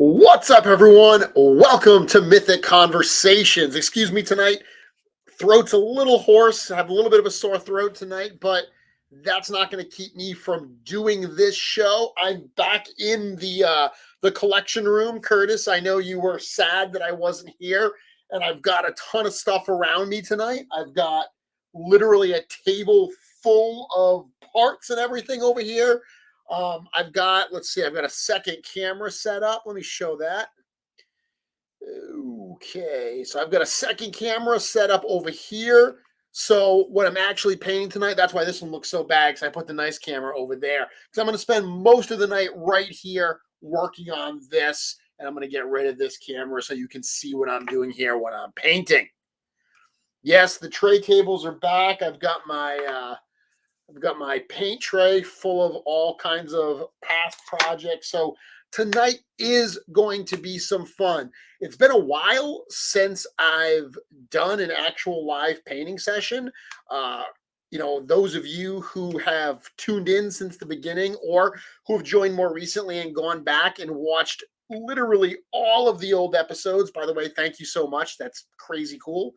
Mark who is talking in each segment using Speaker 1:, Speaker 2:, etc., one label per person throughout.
Speaker 1: What's up, everyone? Welcome to Mythic Conversations. Excuse me tonight. Throat's a little hoarse. I have a little bit of a sore throat tonight, but that's not going to keep me from doing this show. I'm back in the collection room. Curtis, I know you were sad that I wasn't here, and I've got a ton of stuff around me tonight. I've got literally a table full of parts and everything over here. I've got, let's see, I've got a second camera set up. Let me show that. Okay, so I've got a second camera set up over here. So what I'm actually painting tonight, that's why this one looks so bad, because I put the nice camera over there. Because I'm going to spend most of the night right here working on this, and I'm going to get rid of this camera so you can see what I'm doing here when I'm painting. Yes, the tray tables are back. I've got my paint tray full of all kinds of past projects. So tonight is going to be some fun. It's been a while since I've done an actual live painting session. Those of you who have tuned in since the beginning or who have joined more recently and gone back and watched literally all of the old episodes. By the way, thank you so much. That's crazy cool.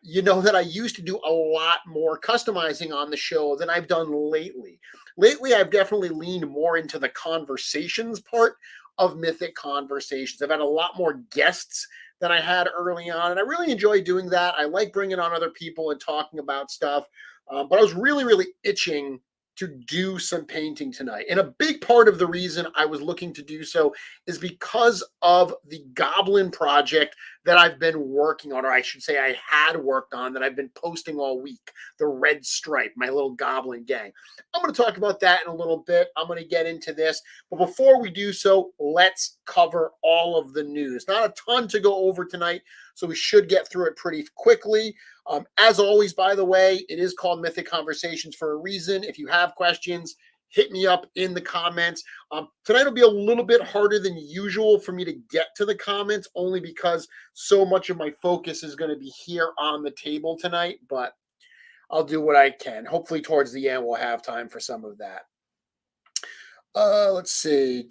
Speaker 1: You know that I used to do a lot more customizing on the show than I've done lately. Lately, I've definitely leaned more into the conversations part of Mythic Conversations. I've had a lot more guests than I had early on, and I really enjoy doing that. I like bringing on other people and talking about stuff, but I was really, really itching to do some painting tonight. And a big part of the reason I was looking to do so is because of the Goblin project that I've been working on, or I should say I had worked on, that I've been posting all week, the Red Stripe, my little Goblin gang. I'm going to talk about that in a little bit. I'm going to get into this. But before we do so, let's cover all of the news. Not a ton to go over tonight, so we should get through it pretty quickly. As always, by the way, it is called Mythic Conversations for a reason. If you have questions, hit me up in the comments. Tonight will be a little bit harder than usual for me to get to the comments, only because so much of my focus is going to be here on the table tonight, but I'll do what I can. Hopefully towards the end, we'll have time for some of that. Let's see.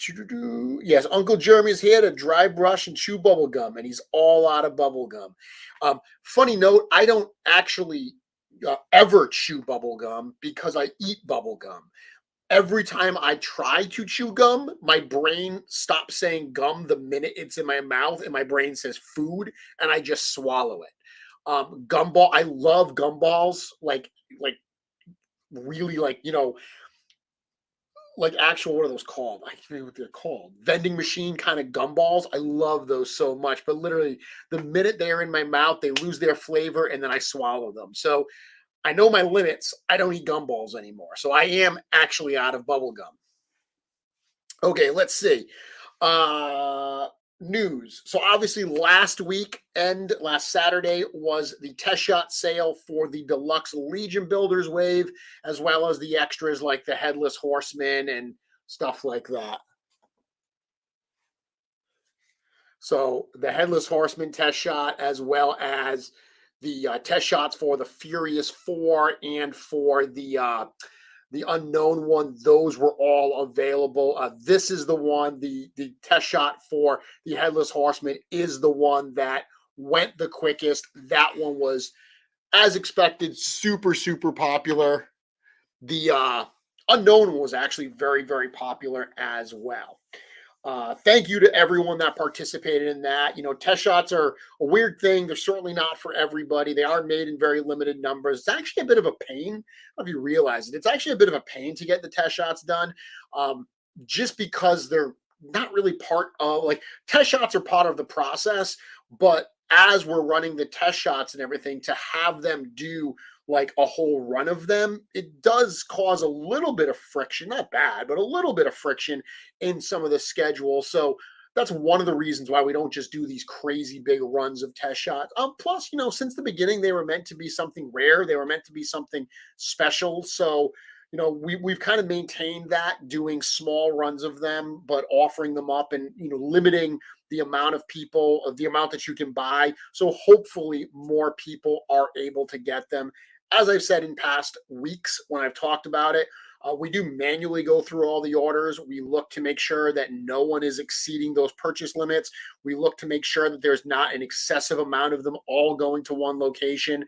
Speaker 1: Yes, Uncle Jeremy's here to dry brush and chew bubble gum, and he's all out of bubble gum. Funny note, I don't actually ever chew bubble gum because I eat bubble gum. Every time I try to chew gum, my brain stops saying gum the minute it's in my mouth, and my brain says food, and I just swallow it. Gumball, I love gumballs, like really, like actual, what are those called? I can't remember what they're called. Vending machine kind of gumballs. I love those so much, but literally the minute they're in my mouth, they lose their flavor and then I swallow them. So I know my limits. I don't eat gumballs anymore. So I am actually out of bubble gum. Okay, let's see. News. So obviously last Saturday was the test shot sale for the Deluxe Legion Builders wave, as well as the extras like the Headless Horseman and stuff like that. So the Headless Horseman test shot, as well as the test shots for the Furious 4 and for the unknown one, those were all available. This is the one, the test shot for the Headless Horseman is the one that went the quickest. That one was, as expected, super, super popular. The unknown one was actually very, very popular as well. Thank you to everyone that participated in that. Test shots are a weird thing. They're certainly not for everybody. They are made in very limited numbers. It's actually a bit of a pain. I don't know if you realize it. It's actually a bit of a pain to get the test shots done, just because they're not really part of, test shots are part of the process, but as we're running the test shots and everything, to have them do like a whole run of them, it does cause a little bit of friction, not bad, but a little bit of friction in some of the schedule. So that's one of the reasons why we don't just do these crazy big runs of test shots. Plus, since the beginning, they were meant to be something rare. They were meant to be something special. So, we've kind of maintained that, doing small runs of them, but offering them up and, limiting the amount of people, the amount that you can buy. So hopefully more people are able to get them. As I've said in past weeks when I've talked about it, we do manually go through all the orders. We look to make sure that no one is exceeding those purchase limits. We look to make sure that there's not an excessive amount of them all going to one location.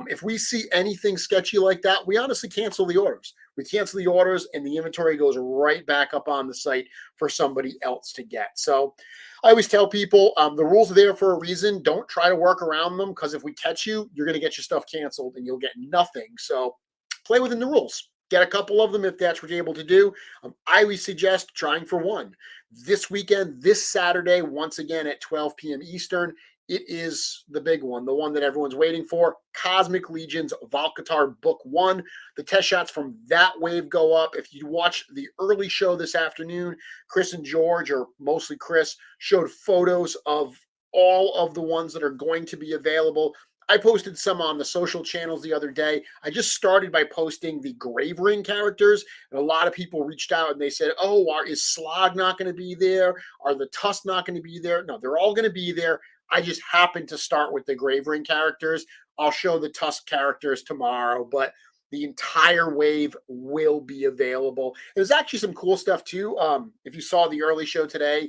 Speaker 1: If we see anything sketchy like that, we honestly cancel the orders. We cancel the orders and the inventory goes right back up on the site for somebody else to get. So I always tell people the rules are there for a reason. Don't try to work around them, because if we catch you, you're going to get your stuff canceled and you'll get nothing. So play within the rules. Get a couple of them if that's what you're able to do. I always suggest trying for one. This weekend, this Saturday, once again at 12 p.m. Eastern, it is the big one, the one that everyone's waiting for. Cosmic Legion's Valkatar Book 1. The test shots from that wave go up. If you watch the early show this afternoon, Chris and George, or mostly Chris, showed photos of all of the ones that are going to be available. I posted some on the social channels the other day. I just started by posting the Grave Ring characters, and a lot of people reached out and they said, oh, is Slog not going to be there? Are the Tusk not going to be there? No, they're all going to be there. I just happened to start with the Grave Ring characters. I'll show the Tusk characters tomorrow, but the entire wave will be available. There's actually some cool stuff too. If you saw the early show today,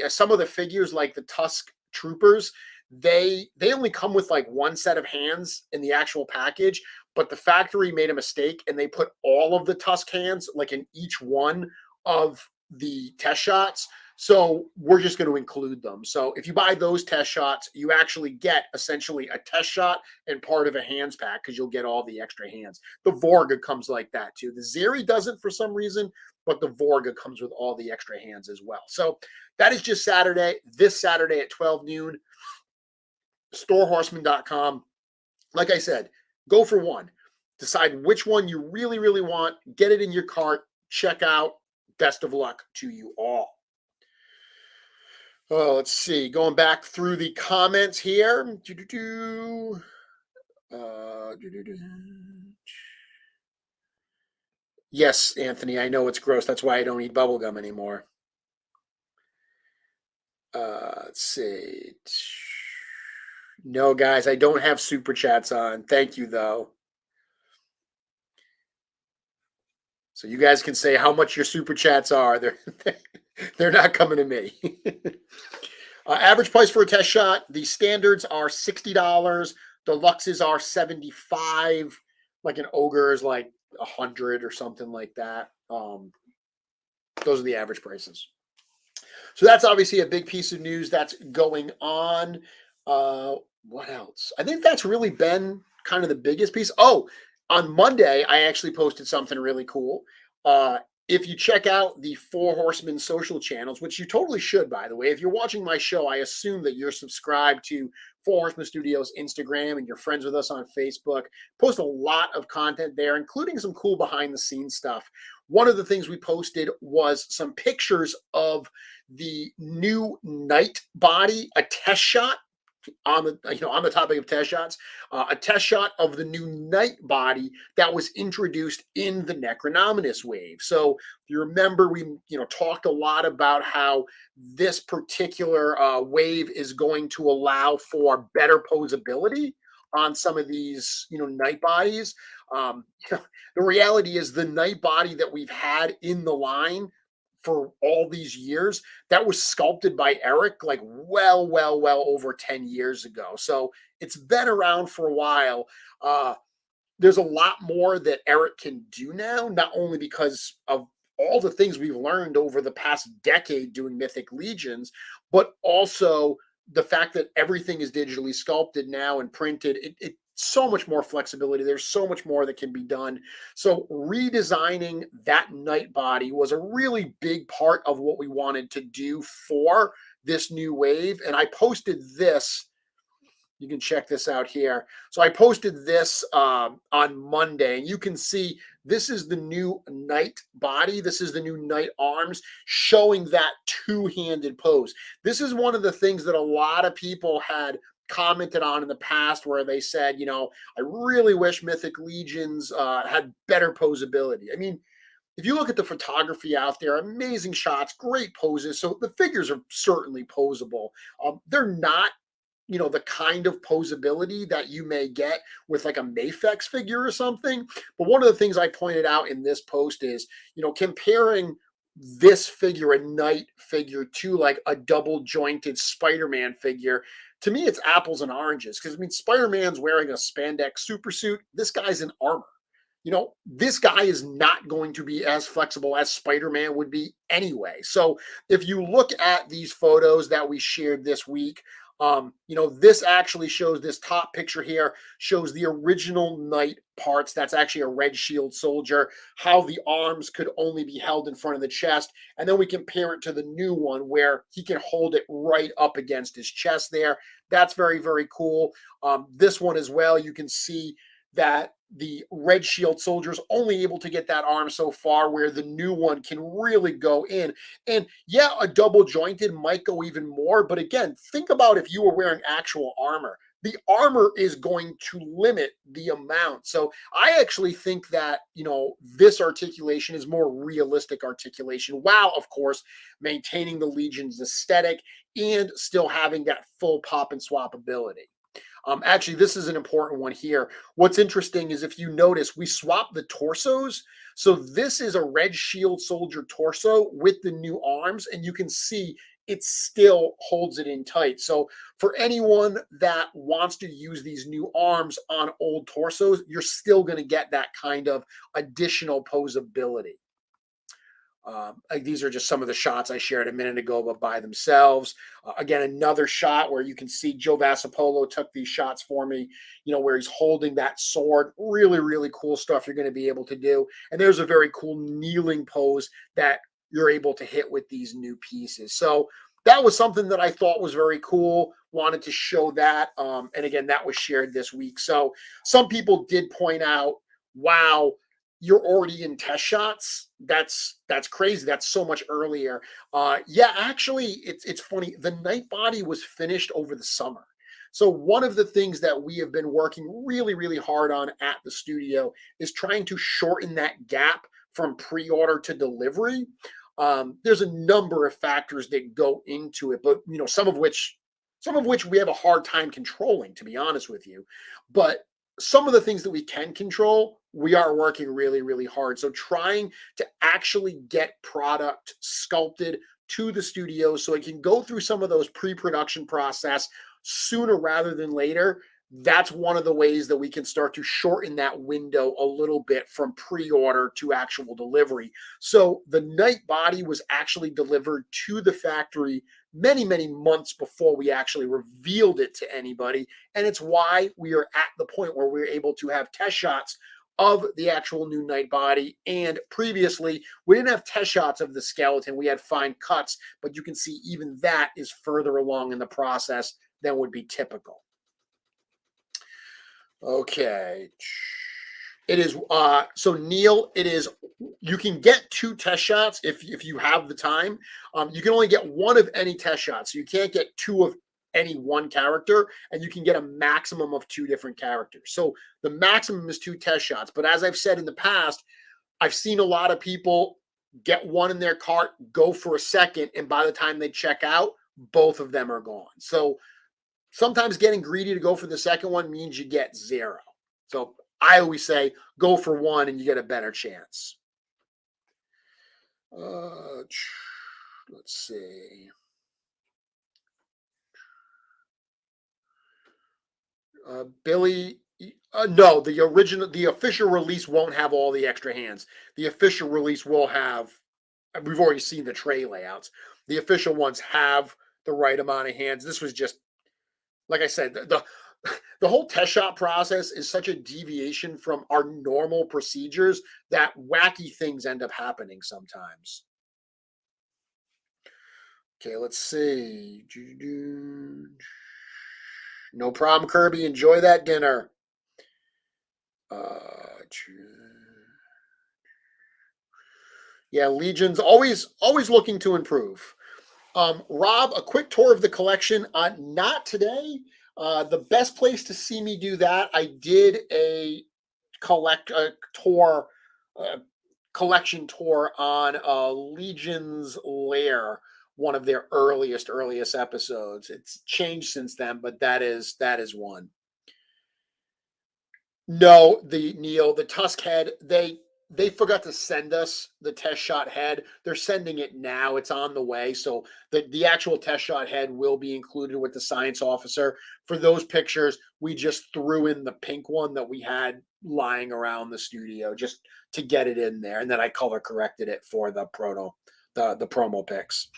Speaker 1: some of the figures, like the Tusk troopers, they only come with like one set of hands in the actual package, but the factory made a mistake and they put all of the Tusk hands like in each one of the test shots. So we're just going to include them. So if you buy those test shots, you actually get essentially a test shot and part of a hands pack, because you'll get all the extra hands. The Vorga comes like that too. The Zeri doesn't for some reason, but the Vorga comes with all the extra hands as well. So that is just Saturday, this Saturday at 12 noon. Storehorseman.com. Like I said, go for one. Decide which one you really, really want. Get it in your cart. Check out. Best of luck to you all. Oh, let's see. Going back through the comments here. Yes, Anthony, I know it's gross. That's why I don't eat bubblegum anymore. Let's see. No, guys, I don't have super chats on. Thank you, though. So you guys can say how much your super chats are. They're not coming to me. Average price for a test shot. The standards are $60. Deluxes are $75. Like an ogre is like $100 or something like that. Those are the average prices. So that's obviously a big piece of news that's going on. What else? I think that's really been kind of the biggest piece. Oh, on Monday, I actually posted something really cool. If you check out the Four Horsemen social channels, which you totally should, by the way, if you're watching my show, I assume that you're subscribed to Four Horsemen Studios Instagram and you're friends with us on Facebook. Post a lot of content there, including some cool behind the scenes stuff. One of the things we posted was some pictures of the new Night Body, a test shot. On the topic of test shots, a test shot of the new Night Body that was introduced in the Necronominus wave. So you remember we talked a lot about how this particular wave is going to allow for better posability on some of these Night Bodies. The reality is the Night Body that we've had in the line for all these years, that was sculpted by Eric like well over 10 years ago. So it's been around for a while. There's a lot more that Eric can do now, not only because of all the things we've learned over the past decade doing Mythic Legions, but also the fact that everything is digitally sculpted now and printed. It so much more flexibility. There's so much more that can be done. So redesigning that Night Body was a really big part of what we wanted to do for this new wave. And I posted this You can check this out here. So I posted this on Monday, and you can see this is the new knight body. This is the new knight arms showing that two-handed pose. This is one of the things that a lot of people had commented on in the past where they said, I really wish Mythic Legions had better posability. I mean, if you look at the photography out there, amazing shots, great poses. So the figures are certainly posable. They're not, the kind of posability that you may get with like a Mafex figure or something. But one of the things I pointed out in this post is, comparing this figure, a knight figure, to like a double jointed Spider-Man figure. To me, it's apples and oranges because I mean, Spider-Man's wearing a spandex super suit. This guy's in armor. This guy is not going to be as flexible as Spider-Man would be anyway. So if you look at these photos that we shared this week, this actually shows, this top picture here shows the original knight parts. That's actually a red shield soldier, how the arms could only be held in front of the chest. And then we compare it to the new one where he can hold it right up against his chest there. That's very, very cool. This one as well, you can see that the red shield soldier is only able to get that arm so far, where the new one can really go in. And yeah, a double jointed might go even more. But again, think about if you were wearing actual armor. The armor is going to limit the amount. So I actually think that, this articulation is more realistic articulation, while, of course, maintaining the Legion's aesthetic and still having that full pop and swap ability. Actually, this is an important one here. What's interesting is if you notice, we swapped the torsos. So this is a red shield soldier torso with the new arms, and you can see it still holds it in tight. So for anyone that wants to use these new arms on old torsos, you're still going to get that kind of additional posability. These are just some of the shots I shared a minute ago, but by themselves. Again, another shot where you can see Joe Vassapolo took these shots for me, where he's holding that sword. Really, really cool stuff you're going to be able to do. And there's a very cool kneeling pose that you're able to hit with these new pieces. So that was something that I thought was very cool. Wanted to show that. And again, that was shared this week. So some people did point out, wow, you're already in test shots. That's crazy. That's so much earlier. Yeah, actually, it's funny. The night body was finished over the summer. So one of the things that we have been working really, really hard on at the studio is trying to shorten that gap from pre-order to delivery. There's a number of factors that go into it, but some of which we have a hard time controlling, to be honest with you. But some of the things that we can control, we are working really, really hard. So trying to actually get product sculpted to the studio so it can go through some of those pre-production process sooner rather than later. That's one of the ways that we can start to shorten that window a little bit from pre-order to actual delivery. So the night body was actually delivered to the factory many, many months before we actually revealed it to anybody. And it's why we are at the point where we're able to have test shots of the actual new night body. And previously, we didn't have test shots of the skeleton. We had fine cuts, but you can see even that is further along in the process than would be typical. Okay. It is so Neil, you can get 2 test shots if you have the time. You can only get 1 of any test shots. So you can't get 2 of any one character, and you can get a maximum of 2 different characters. So the maximum is 2 test shots. But as I've said in the past, I've seen a lot of people get 1 in their cart, go for a second, and by the time they check out, both of them are gone. So sometimes getting greedy to go for the second one means you get 0. So I always say go for 1 and you get a better chance. Let's see. Billy, no, the official release won't have all the extra hands. The official release will have, we've already seen the tray layouts. The official ones have the right amount of hands. This was just, like I said, the whole test shot process is such a deviation from our normal procedures that wacky things end up happening sometimes. Okay, let's see. No problem, Kirby. Enjoy that dinner. Yeah, Legion's always looking to improve. Rob, a quick tour of the collection. Not today. The best place to see me do that, I did a tour, uh, collection tour on Legion's Lair, one of their earliest episodes. It's changed since then, but that is one. No, the Tusk head, they forgot to send us the test shot head. They're sending it now. It's on the way. So the actual test shot head will be included with the science officer. For those pictures, we just threw in the pink one that we had lying around the studio just to get it in there. And then I color corrected it for the promo pics.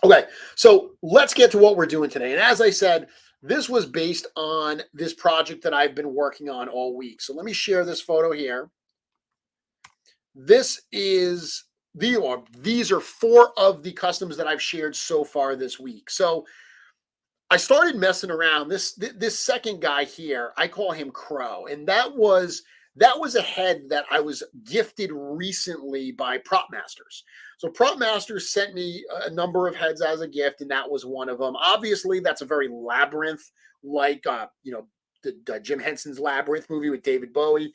Speaker 1: Okay, so let's get to what we're doing today. And as I said, this was based on this project that I've been working on all week. So let me share this photo here. These are 4 of the customs that I've shared so far this week. So I started messing around. This second guy here, I call him Crow, and that was a head that I was gifted recently by Prop Masters. So Prop Masters sent me a number of heads as a gift, and that was one of them. Obviously, that's a very labyrinth, like the Jim Henson's Labyrinth movie with David Bowie.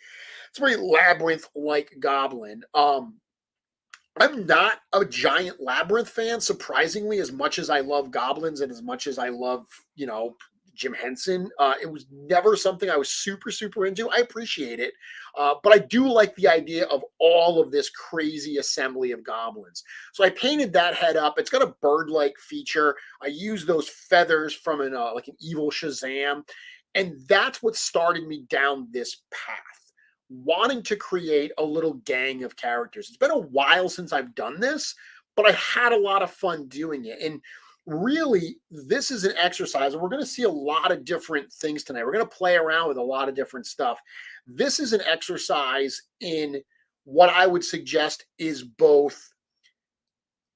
Speaker 1: It's a very labyrinth like goblin. I'm not a giant Labyrinth fan, surprisingly, as much as I love goblins and as much as I love, Jim Henson. It was never something I was super into. I appreciate it, but I do like the idea of all of this crazy assembly of goblins. So I painted that head up. It's got a bird-like feature. I used those feathers from like an evil Shazam, and that's what started me down this path, wanting to create a little gang of characters. It's been a while since I've done this, but I had a lot of fun doing it. And really, this is an exercise. We're going to see a lot of different things tonight. We're going to play around with a lot of different stuff. This is an exercise in what I would suggest is both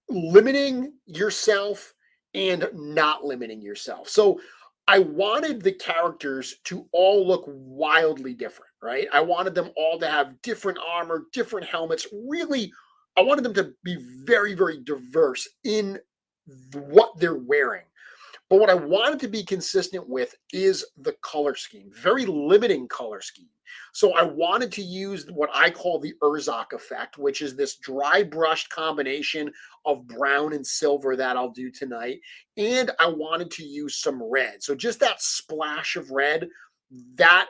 Speaker 1: limiting yourself and not limiting yourself. So I wanted the characters to all look wildly different, right? I wanted them all to have different armor, different helmets. Really, I wanted them to be very diverse in what they're wearing. But what I wanted to be consistent with is the color scheme, very limiting color scheme. So I wanted to use what I call the Urzak effect, which is this dry brushed combination of brown and silver that I'll do tonight. And I wanted to use some red. So just that splash of red, that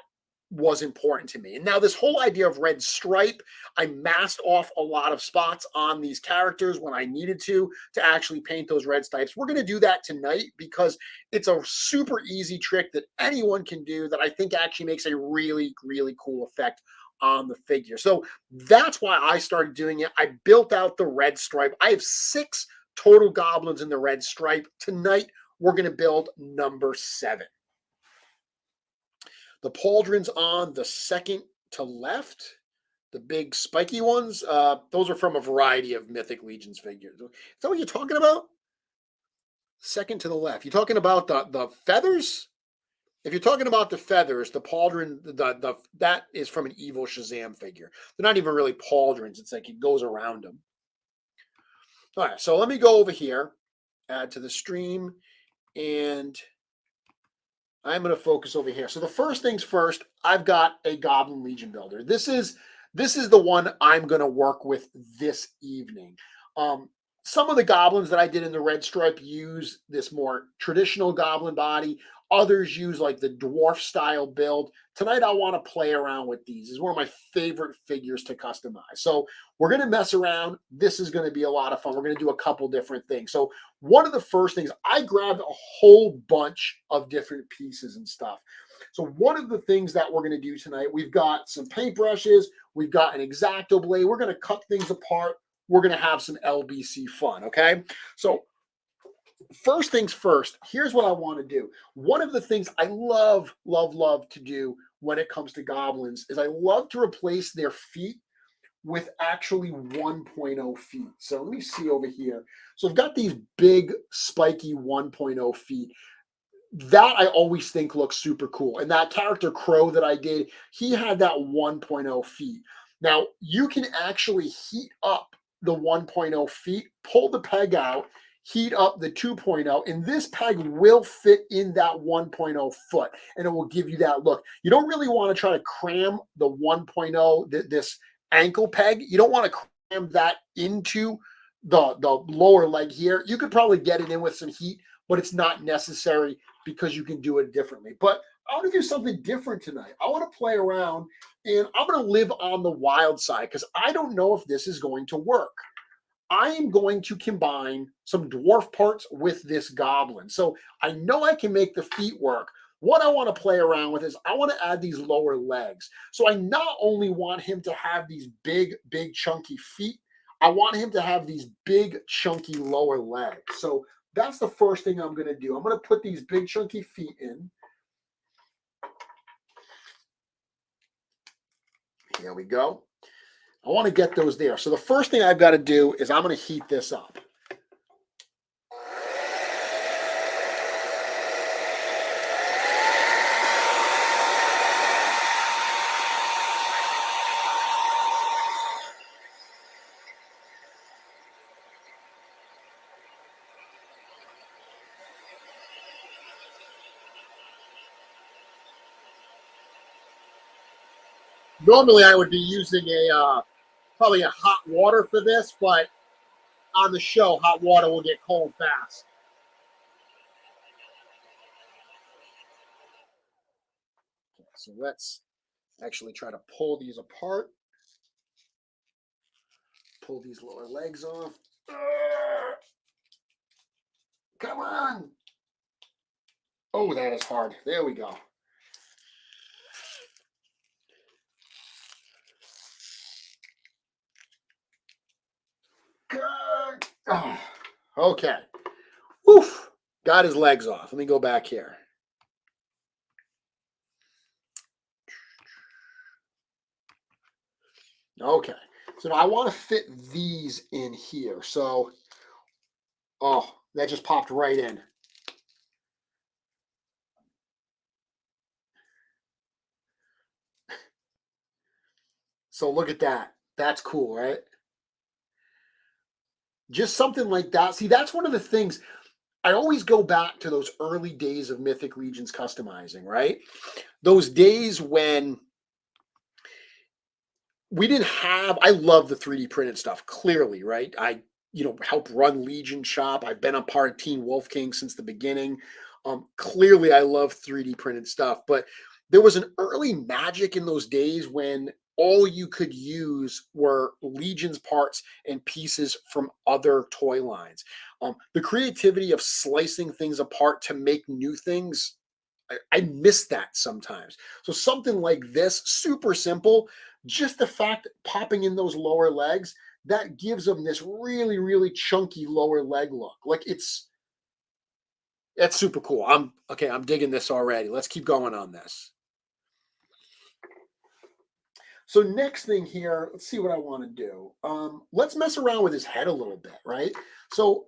Speaker 1: was important to me. And now this whole idea of red stripe, I masked off a lot of spots on these characters when I needed to actually paint those red stripes. We're going to do that tonight because it's a super easy trick that anyone can do that I think actually makes a really cool effect on the figure. So that's why I started doing it. I built out the red stripe. I have 6 total goblins in the red stripe. Tonight, we're going to build number 7. The pauldrons on the second to left, the big spiky ones, those are from a variety of Mythic Legions figures. Is that what you're talking about? Second to the left. You're talking about the feathers? If you're talking about the feathers, the pauldron, that is from an evil Shazam figure. They're not even really pauldrons. It's like it goes around them. All right, so let me go over here, add to the stream, and I'm going to focus over here. So the first things first, I've got a Goblin Legion builder. This is the one I'm going to work with this evening. Some of the goblins that I did in the red stripe use this more traditional goblin body. Others use like the dwarf style build. Tonight I want to play around with these. This is one of my favorite figures to customize. So we're going to mess around. This is going to be a lot of fun. We're going to do a couple different things. So one of the first things, I grabbed a whole bunch of different pieces and stuff. So one of the things that we're going to do tonight, we've got some paintbrushes. We've got an X-Acto blade. We're going to cut things apart. We're going to have some LBC fun, okay? So first things first, here's what I want to do. One of the things I love to do when it comes to goblins is I love to replace their feet with actually 1.0 feet. So let me see over here. So I've got these big spiky 1.0 feet. that I always think looks super cool. And that character Crow that I did, he had that 1.0 feet. Now you can actually heat up the 1.0 feet, pull the peg out, heat up the 2.0, and this peg will fit in that 1.0 foot, and it will give you that look. You don't really want to try to cram the 1.0, this ankle peg. You don't want to cram that into the lower leg here. You could probably get it in with some heat, but it's not necessary because you can do it differently. But I want to do something different tonight. I want to play around, and I'm going to live on the wild side because I don't know if this is going to work. I am going to combine some dwarf parts with this goblin. So I know I can make the feet work. What I want to play around with is I want to add these lower legs. So I not only want him to have these big, chunky feet, I want him to have these big, chunky lower legs. So that's the first thing I'm going to do. I'm going to put these big, chunky feet in. Here we go. I want to get those there. So the first thing I've got to do is I'm going to heat this up. Normally I would be using probably a hot water for this, but on the show, hot water will get cold fast. Okay, so let's actually try to pull these apart. Pull these lower legs off. Come on. Oh, that is hard. There we go. Oh, okay. Oof. Got his legs off. Let me go back here. Okay. So now I want to fit these in here. So, oh, that just popped right in. So look at that. That's cool, right? Just something like that. See, that's one of the things I always go back to, those early days of Mythic Legions customizing, right? Those days when we didn't have, I love the 3D printed stuff, clearly, right? I, help run Legion Shop. I've been a part of Team Wolf King since the beginning. Clearly, I love 3D printed stuff, but there was an early magic in those days when all you could use were Legion's parts and pieces from other toy lines. The creativity of slicing things apart to make new things, I miss that sometimes. So something like this, super simple, just the fact popping in those lower legs, that gives them this really, really chunky lower leg look. Like that's super cool. I'm digging this already. Let's keep going on this. So next thing here, let's see what I want to do. Let's mess around with his head a little bit, right? So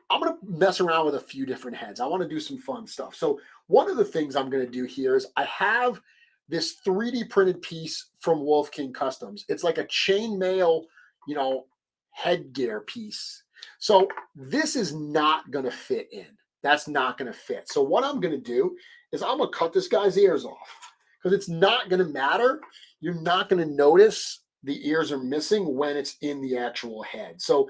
Speaker 1: I'm going to mess around with a few different heads. I want to do some fun stuff. So one of the things I'm going to do here is I have this 3D printed piece from Wolf King Customs. It's like a chainmail, headgear piece. So this is not going to fit in. That's not going to fit. So what I'm going to do is I'm going to cut this guy's ears off because it's not going to matter. You're not going to notice the ears are missing when it's in the actual head. So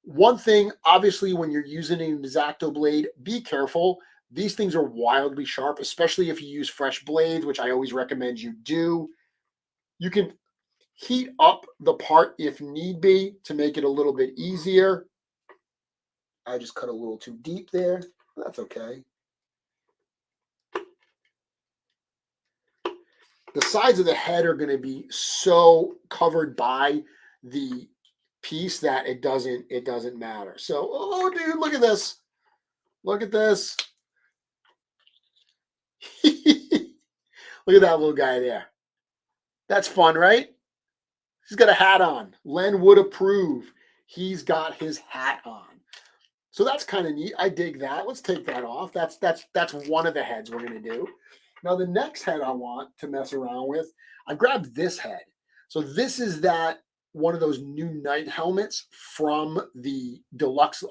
Speaker 1: one thing, obviously, when you're using an X-Acto blade, be careful. These things are wildly sharp, especially if you use fresh blades, which I always recommend you do. You can heat up the part if need be to make it a little bit easier. I just cut a little too deep there. That's okay. The sides of the head are going to be so covered by the piece that it doesn't matter. So, oh dude, look at this. Look at this. Look at that little guy there. That's fun, right? He's got a hat on. Len would approve. He's got his hat on. So that's kind of neat. I dig that. Let's take that off. That's one of the heads we're going to do. Now the next head I want to mess around with, I grabbed this head. So this is that one of those new knight helmets from the deluxe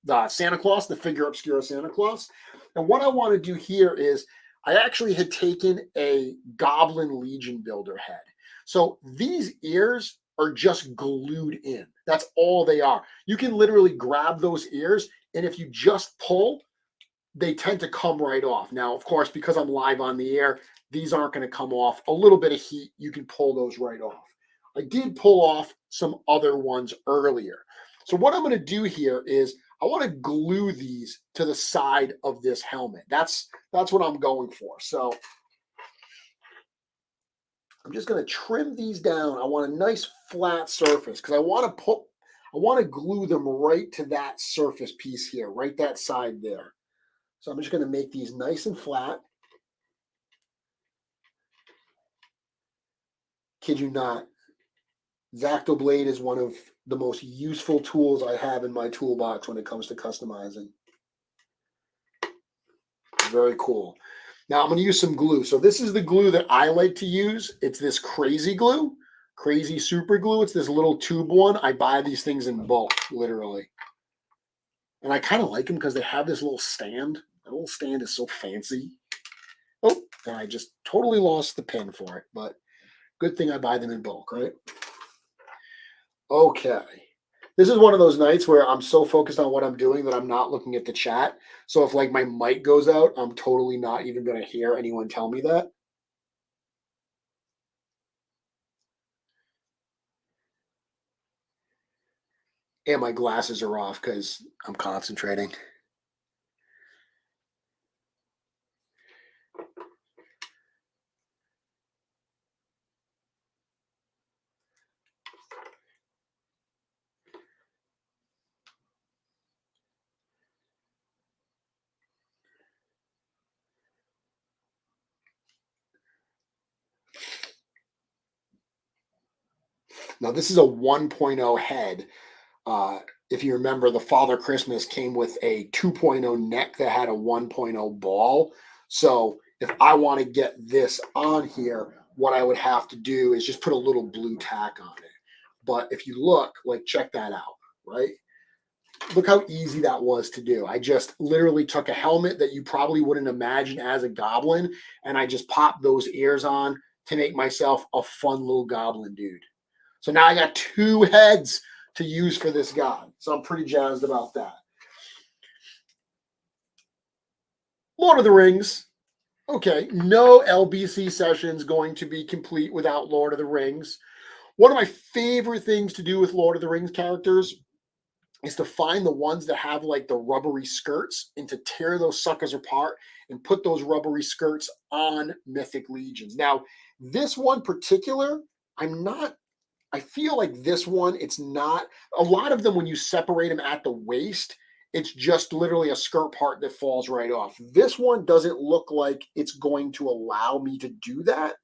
Speaker 1: the Santa Claus, the figure obscura Santa Claus. And what I want to do here is I actually had taken a Goblin Legion builder head. So these ears are just glued in. That's all they are. You can literally grab those ears, and if you just pull, they tend to come right off. Now, of course, because I'm live on the air, these aren't going to come off. A little bit of heat, you can pull those right off. I did pull off some other ones earlier. So what I'm going to do here is I want to glue these to the side of this helmet. That's what I'm going for. So I'm just going to trim these down. I want a nice flat surface because I want to glue them right to that surface piece here, right that side there. So I'm just going to make these nice and flat. Kid you not, Zacto Blade is one of the most useful tools I have in my toolbox when it comes to customizing. Very cool. Now I'm going to use some glue. So this is the glue that I like to use. It's this crazy glue, crazy super glue. It's this little tube one. I buy these things in bulk, literally. And I kind of like them because they have this little stand. That little stand is so fancy. Oh, and I just totally lost the pin for it. But good thing I buy them in bulk, right? Okay. This is one of those nights where I'm so focused on what I'm doing that I'm not looking at the chat. So if like my mic goes out, I'm totally not even going to hear anyone tell me that. And my glasses are off because I'm concentrating. Now, this is a 1.0 head. If you remember, the Father Christmas came with a 2.0 neck that had a 1.0 ball. So if I want to get this on here, what I would have to do is just put a little blue tack on it. But if you look, like, check that out, right? Look how easy that was to do. I just literally took a helmet that you probably wouldn't imagine as a goblin, and I just popped those ears on to make myself a fun little goblin dude. So now I got two heads to use for this god. So I'm pretty jazzed about that. Lord of the Rings. Okay, no LBC sessions going to be complete without Lord of the Rings. One of my favorite things to do with Lord of the Rings characters is to find the ones that have like the rubbery skirts and to tear those suckers apart and put those rubbery skirts on Mythic Legions. Now, this one particular, I feel like this one, it's not, a lot of them when you separate them at the waist, it's just literally a skirt part that falls right off. This one doesn't look like it's going to allow me to do that.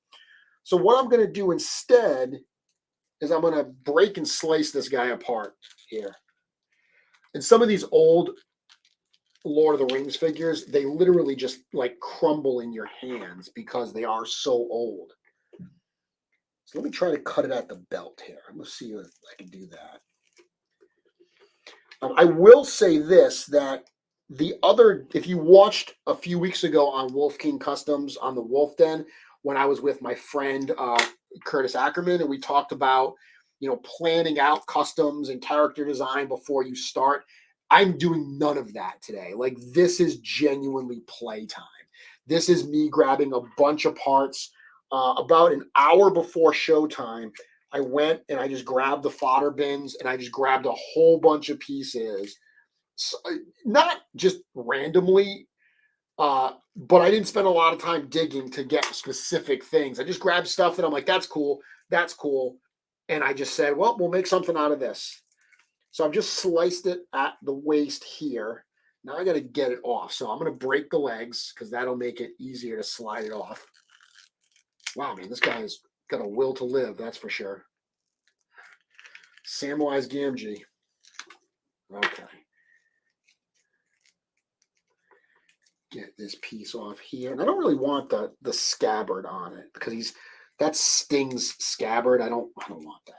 Speaker 1: So what I'm going to do instead is I'm going to break and slice this guy apart here. And some of these old Lord of the Rings figures, they literally just like crumble in your hands because they are so old. So let me try to cut it at the belt here. I'm going to see if I can do that. I will say this, that if you watched a few weeks ago on Wolf King Customs on the Wolf Den, when I was with my friend Curtis Ackerman, and we talked about, planning out customs and character design before you start. I'm doing none of that today. Like, this is genuinely playtime. This is me grabbing a bunch of parts. About an hour before showtime, I went and I just grabbed the fodder bins and I just grabbed a whole bunch of pieces. So, not just randomly, but I didn't spend a lot of time digging to get specific things. I just grabbed stuff that I'm like, that's cool. That's cool. And I just said, well, we'll make something out of this. So I've just sliced it at the waist here. Now I got to get it off. So I'm going to break the legs because that'll make it easier to slide it off. Wow, man, this guy's got a will to live, that's for sure. Samwise Gamgee. Okay. get this piece off here. And I don't really want the scabbard on it because that stings scabbard. I don't want that.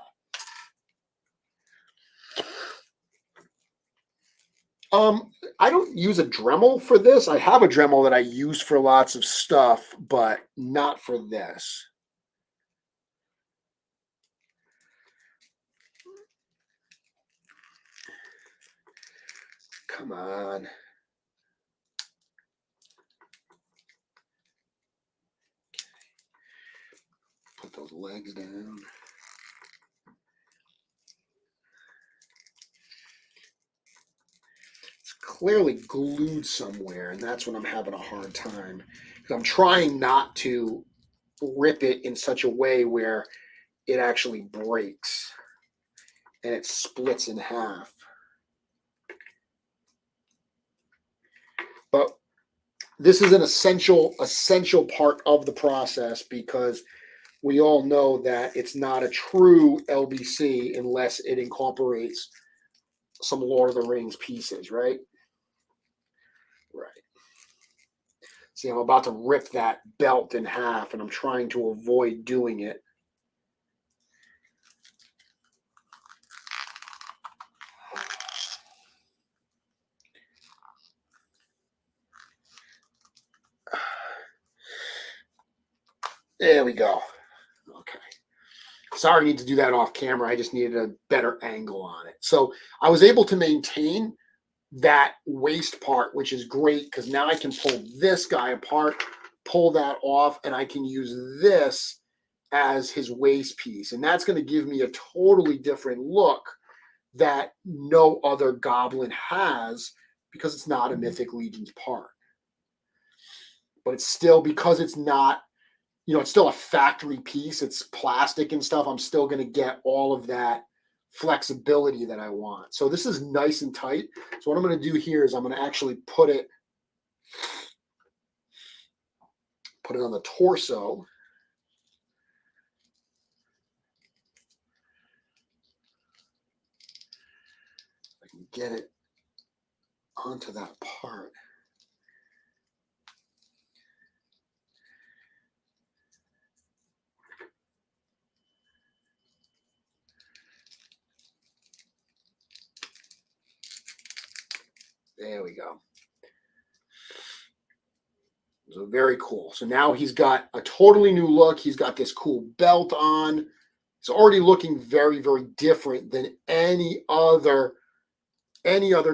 Speaker 1: I don't use a Dremel for this. I have a Dremel that I use for lots of stuff, but not for this. Come on. Put those legs down. It's clearly glued somewhere, and that's when I'm having a hard time. Because I'm trying not to rip it in such a way where it actually breaks and it splits in half. But this is an essential part of the process because we all know that it's not a true LBC unless it incorporates some Lord of the Rings pieces, right? Right. See, I'm about to rip that belt in half, and I'm trying to avoid doing it. There we go. Okay. Sorry, I need to do that off camera. I just needed a better angle on it. So I was able to maintain that waist part, which is great because now I can pull this guy apart, pull that off, and I can use this as his waist piece. And that's going to give me a totally different look that no other goblin has because it's not a Mythic Legion's part. But it's still, because it's not, it's still a factory piece. It's plastic and stuff. I'm still going to get all of that flexibility that I want. So this is nice and tight. So what I'm going to do here is I'm going to actually put it on the torso. I can get it onto that part. There we go. So very cool. So now he's got a totally new look. He's got this cool belt on. It's already looking very, very different than any other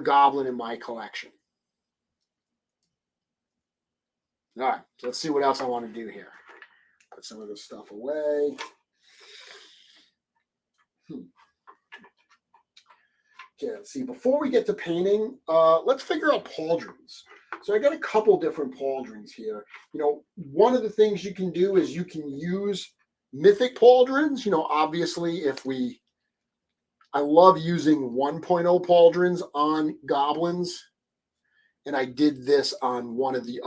Speaker 1: goblin in my collection. All right, so let's see what else I want to do here. Put some of this stuff away. Okay, let's see. Before we get to painting, let's figure out pauldrons. So I got a couple different pauldrons here. One of the things you can do is you can use mythic pauldrons. Obviously, I love using 1.0 pauldrons on goblins, and I did this on one of the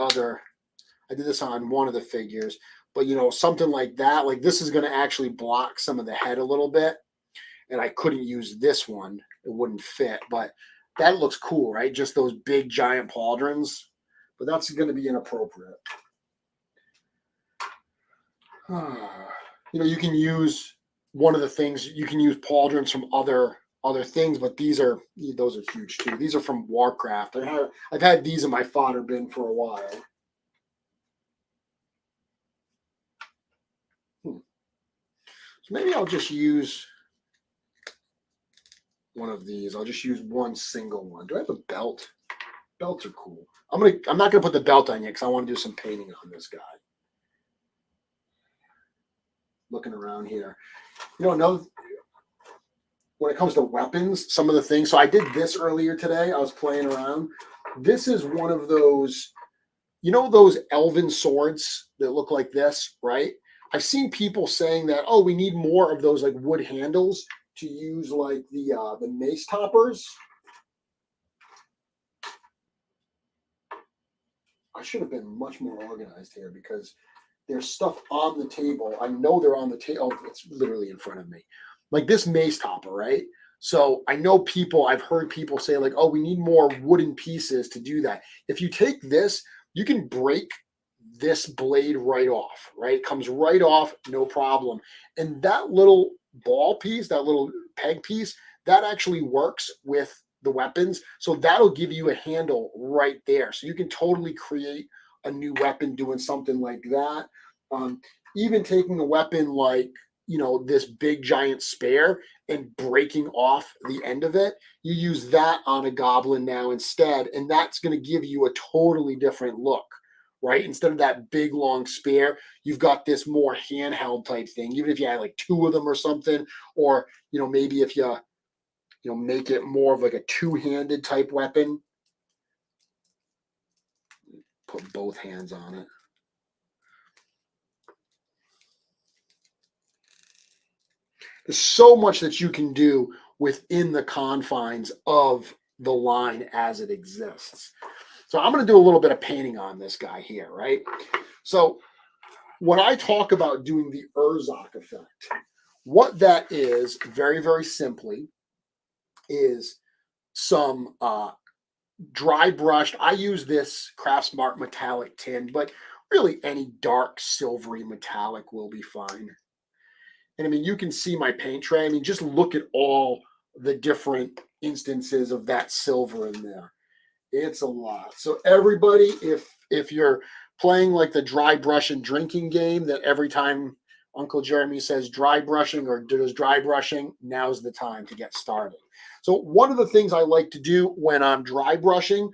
Speaker 1: figures. But something like that, like this is going to actually block some of the head a little bit, and I couldn't use this one. It wouldn't fit, but that looks cool, right? Just those big giant pauldrons, but that's going to be inappropriate. You can use one of the things, you can use pauldrons from other things, but those are huge too. These are from Warcraft. I've had these in my fodder bin for a while. So maybe I'll just use one of these. I'll just use one single one. Do I have a belt? Belts are cool. I'm not gonna put the belt on yet because I want to do some painting on this guy. Looking around here, another, when it comes to weapons, some of the things. So I did this earlier today. I was playing around. This is one of those, those elven swords that look like this, right? I've seen people saying that, oh, we need more of those like wood handles to use like the mace toppers. I should have been much more organized here because there's stuff on the table. I know they're on the table. Oh, it's literally in front of me. Like this mace topper, right? So I know I've heard people say like, oh, we need more wooden pieces to do that. If you take this, you can break this blade right off, right? It comes right off, no problem. And that little ball piece, that little peg piece, that actually works with the weapons. So that'll give you a handle right there. So you can totally create a new weapon doing something like that. Um, Even taking a weapon like, this big giant spear and breaking off the end of it, you use that on a goblin now instead, and that's going to give you a totally different look, right? Instead of that big long spear, you've got this more handheld type thing. Even if you had like two of them or something, or maybe if you make it more of like a two-handed type weapon, put both hands on it. There's so much that you can do within the confines of the line as it exists. So I'm going to do a little bit of painting on this guy here, right? So when I talk about doing the Urzak effect, what that is, very, very simply, is some dry brushed. I use this Craftsmart metallic tin, but really any dark silvery metallic will be fine. And I mean, you can see my paint tray. I mean, just look at all the different instances of that silver in there. It's a lot. So everybody, if you're playing like the dry brush and drinking game, that every time Uncle Jeremy says dry brushing or does dry brushing, now's the time to get started. So one of the things I like to do when I'm dry brushing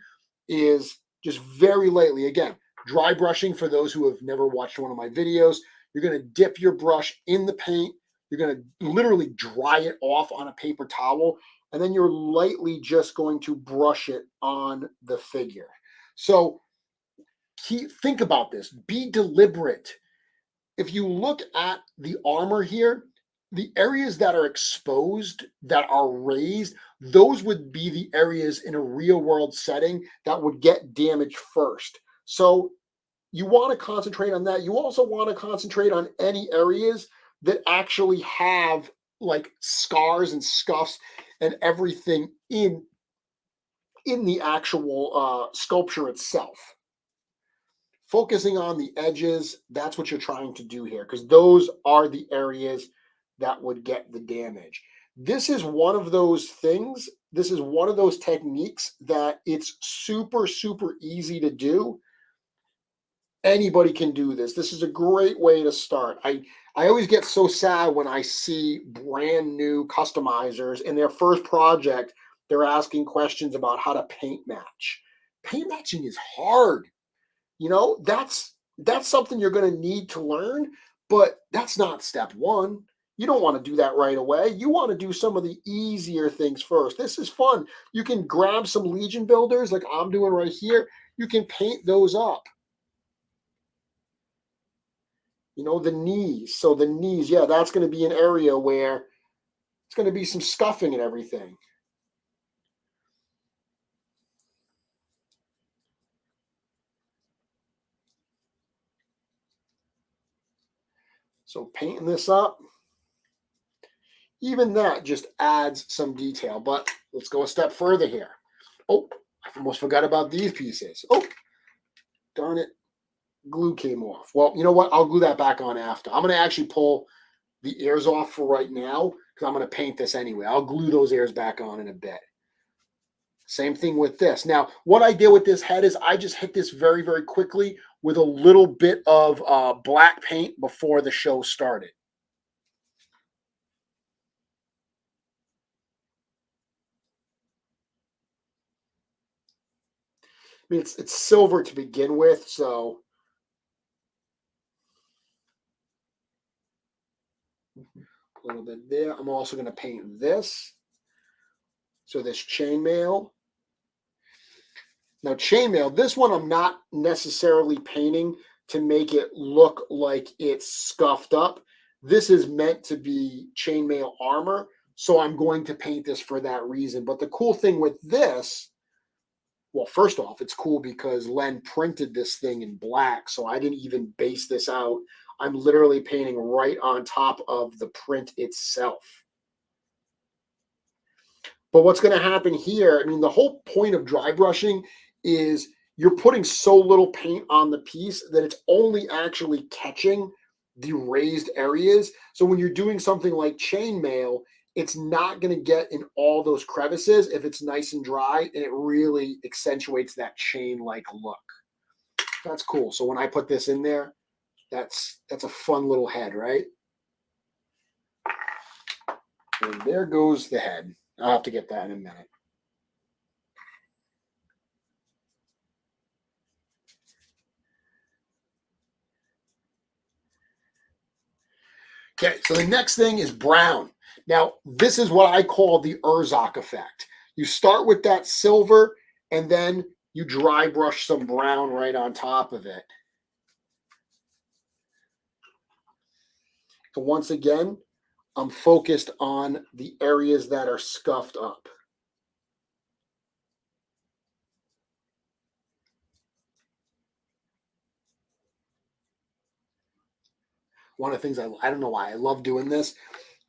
Speaker 1: is just very lightly, again, dry brushing for those who have never watched one of my videos, you're going to dip your brush in the paint. You're going to literally dry it off on a paper towel, and then you're lightly just going to brush it on the figure. So think about this. Be deliberate. If you look at the armor here, the areas that are exposed, that are raised, those would be the areas in a real world setting that would get damaged first. So you want to concentrate on that. You also want to concentrate on any areas that actually have like scars and scuffs and everything in the actual sculpture itself. Focusing on the edges, that's what you're trying to do here, because those are the areas that would get the damage. This is one of those things, this is one of those techniques that it's super, super easy to do. Anybody can do this. This is a great way to start. I always get so sad when I see brand new customizers in their first project, they're asking questions about how to paint match. Paint matching is hard. That's something you're going to need to learn, but that's not step one. You don't want to do that right away. You want to do some of the easier things first. This is fun. You can grab some Legion builders like I'm doing right here. You can paint those up. The knees. So the knees, yeah, that's going to be an area where it's going to be some scuffing and everything. So painting this up, even that just adds some detail. But let's go a step further here. Oh, I almost forgot about these pieces. Oh, darn it. Glue came off. Well, you know what? I'll glue that back on after. I'm going to actually pull the ears off for right now because I'm going to paint this anyway. I'll glue those ears back on in a bit. Same thing with this. Now, what I did with this head is I just hit this very, very quickly with a little bit of black paint before the show started. I mean, it's silver to begin with, so a little bit there. I'm also going to paint this. So this chainmail. Now, chainmail, this one I'm not necessarily painting to make it look like it's scuffed up. This is meant to be chainmail armor, so I'm going to paint this for that reason. But the cool thing with this, well, first off, it's cool because Len printed this thing in black, so I didn't even base this out. I'm literally painting right on top of the print itself. But what's going to happen here, I mean, the whole point of dry brushing is you're putting so little paint on the piece that it's only actually catching the raised areas. So when you're doing something like chainmail, it's not going to get in all those crevices if it's nice and dry, and it really accentuates that chain-like look. That's cool. So when I put this in there, that's a fun little head, right? And there goes the head. I'll have to get that in a minute. Okay, so the next thing is brown. Now, this is what I call the Urzok effect. You start with that silver, and then you dry brush some brown right on top of it. So once again, I'm focused on the areas that are scuffed up. One of the things I don't know why I love doing this.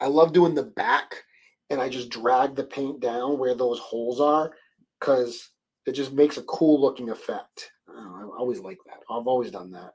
Speaker 1: I love doing the back, and I just drag the paint down where those holes are because it just makes a cool looking effect. I always like that. I've always done that.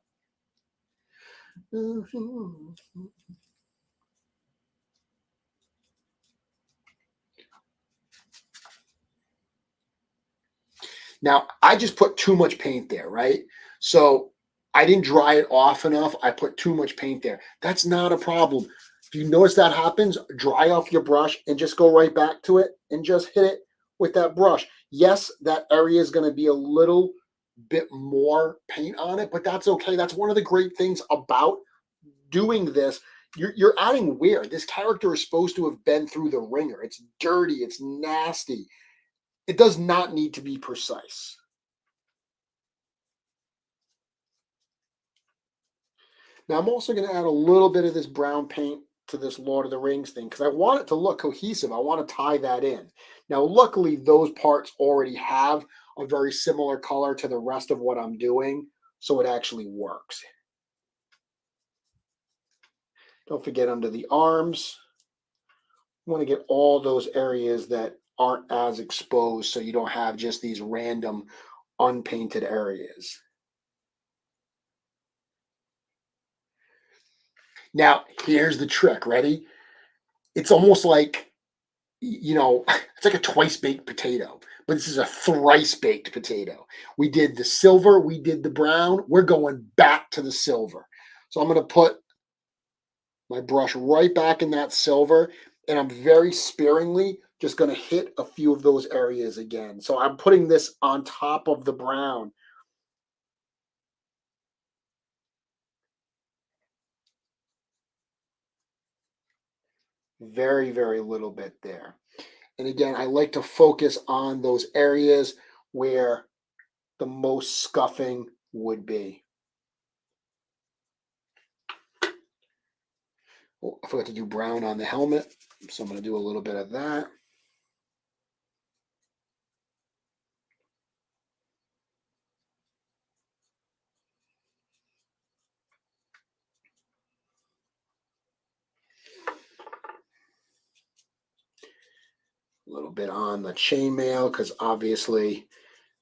Speaker 1: Now, I just put too much paint there, right? So I didn't dry it off enough. I put too much paint there. That's not a problem. If you notice that happens, dry off your brush and just go right back to it and just hit it with that brush. Yes, that area is going to be a little bit more paint on it, but that's okay. That's one of the great things about doing this. You're adding wear. This character is supposed to have been through the ringer. It's dirty. It's nasty. It does not need to be precise. Now I'm also going to add a little bit of this brown paint to this Lord of the Rings thing because I want it to look cohesive. I want to tie that in. Now, luckily, those parts already have a very similar color to the rest of what I'm doing, so it actually works. Don't forget under the arms, you want to get all those areas that aren't as exposed so you don't have just these random unpainted areas. Now, here's the trick. Ready? It's almost like, it's like a twice baked potato, but this is a thrice baked potato. We did the silver, we did the brown. We're going back to the silver. So I'm going to put my brush right back in that silver, and I'm very sparingly just going to hit a few of those areas again. So I'm putting this on top of the brown. Very, very little bit there. And again, I like to focus on those areas where the most scuffing would be. Oh, I forgot to do brown on the helmet, so I'm going to do a little bit of that. A little bit on the chainmail because obviously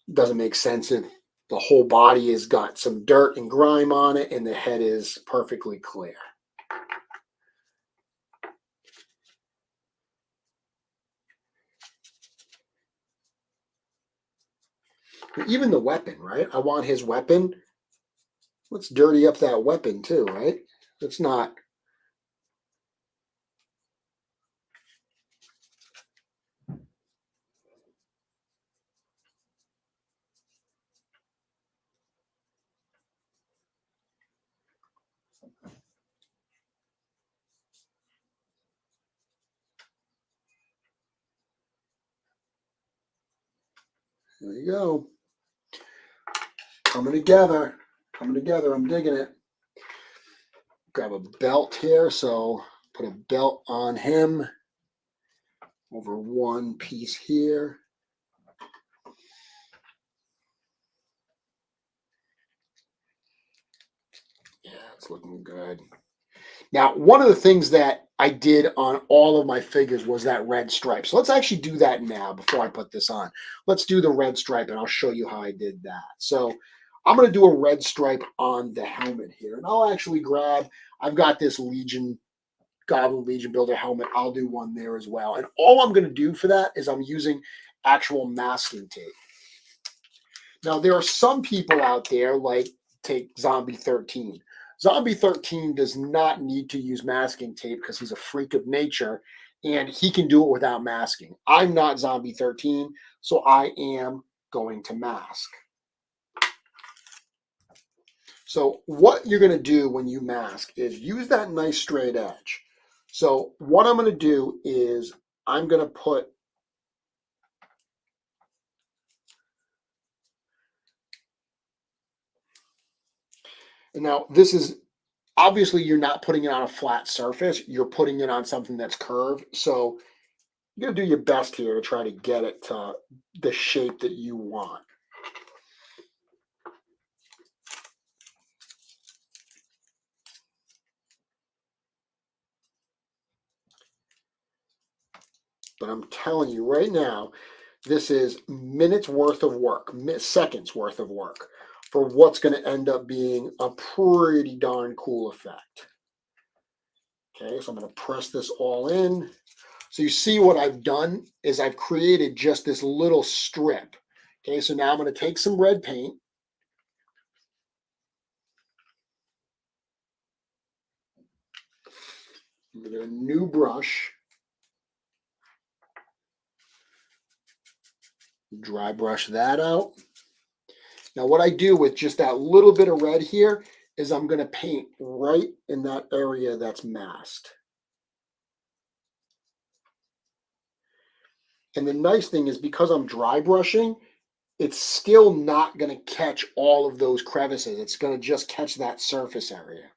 Speaker 1: it doesn't make sense if the whole body has got some dirt and grime on it and the head is perfectly clear. Even the weapon, right? I want his weapon. Let's dirty up that weapon too, right? It's not. There you go. Coming together. Coming together. I'm digging it. Grab a belt here. So put a belt on him over one piece here. Yeah, it's looking good. Now, one of the things that I did on all of my figures was that red stripe. So let's actually do that now before I put this on. Let's do the red stripe and I'll show you how I did that. So I'm going to do a red stripe on the helmet here. And I'll actually grab, I've got this Goblin Legion Builder helmet. I'll do one there as well. And all I'm going to do for that is I'm using actual masking tape. Now, there are some people out there, like take Zombie 13. Zombie 13 does not need to use masking tape because he's a freak of nature and he can do it without masking. I'm not Zombie 13, so I am going to mask. So what you're going to do when you mask is use that nice straight edge. So what I'm going to do is I'm going to put and now this is obviously you're not putting it on a flat surface, you're putting it on something that's curved. So you're going to do your best here to try to get it to the shape that you want. But I'm telling you right now, this is minutes worth of work, seconds worth of work for what's going to end up being a pretty darn cool effect. Okay, so I'm going to press this all in. So you see what I've done is I've created just this little strip. Okay, so now I'm going to take some red paint. I'm going to get a new brush. Dry brush that out. Now what I do with just that little bit of red here is I'm going to paint right in that area that's masked. And the nice thing is because I'm dry brushing, it's still not going to catch all of those crevices. It's going to just catch that surface area.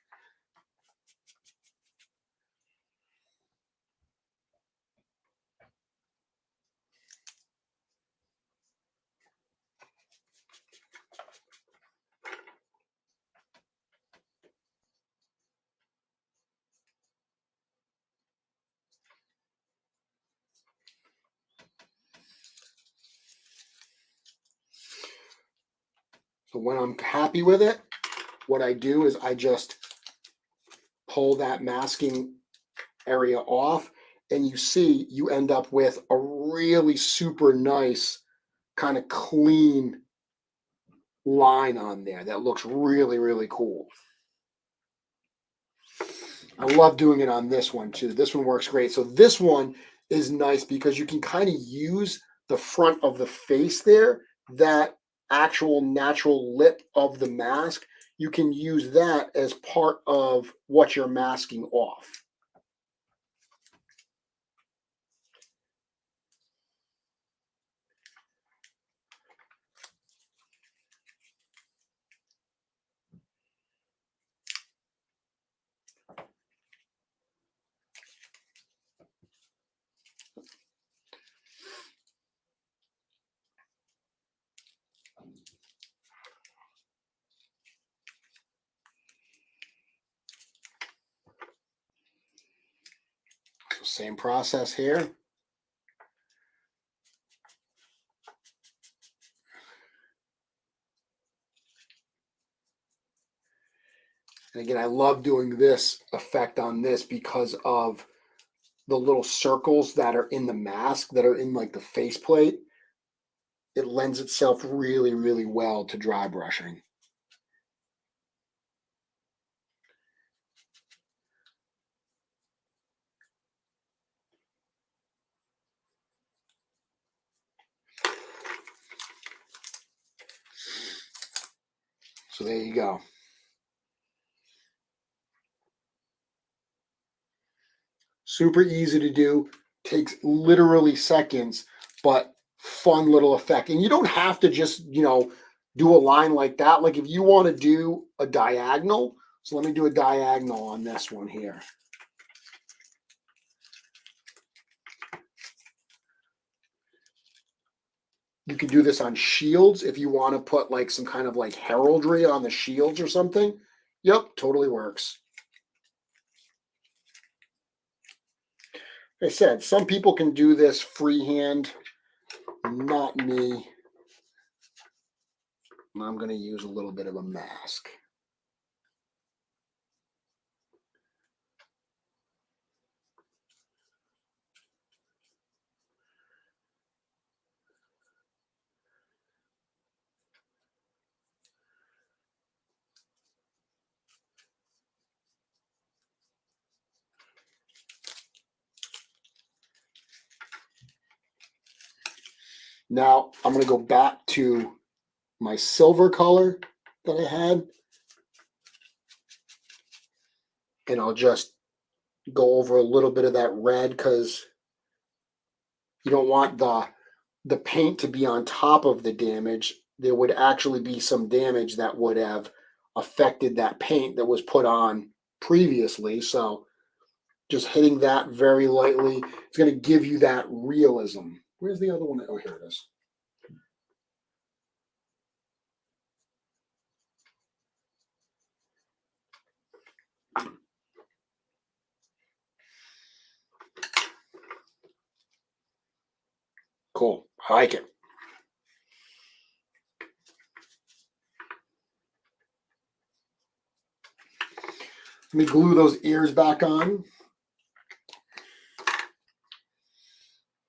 Speaker 1: So when I'm happy with it, what I do is I just pull that masking area off, and you see you end up with a really super nice kind of clean line on there that looks really, really cool. I love doing it on this one too. This one works great. So this one is nice because you can kind of use the front of the face there, that actual natural lip of the mask. You can use that as part of what you're masking off. So same process here. And again, I love doing this effect on this because of the little circles that are in the mask, that are in like the faceplate. It lends itself really, really well to dry brushing. So there you go. Super easy to do, takes literally seconds, but fun little effect. And you don't have to just, do a line like that. Like if you want to do a diagonal, so let me do a diagonal on this one here. You could do this on shields if you want to put like some kind of like heraldry on the shields or something. Yep, totally works. Like I said, some people can do this freehand, not me. I'm going to use a little bit of a mask. Now I'm going to go back to my silver color that I had, and I'll just go over a little bit of that red because you don't want the paint to be on top of the damage. There would actually be some damage that would have affected that paint that was put on previously. So just hitting that very lightly, it's going to give you that realism. Where's the other one? Oh, here it is. Cool. I like it. Let me glue those ears back on,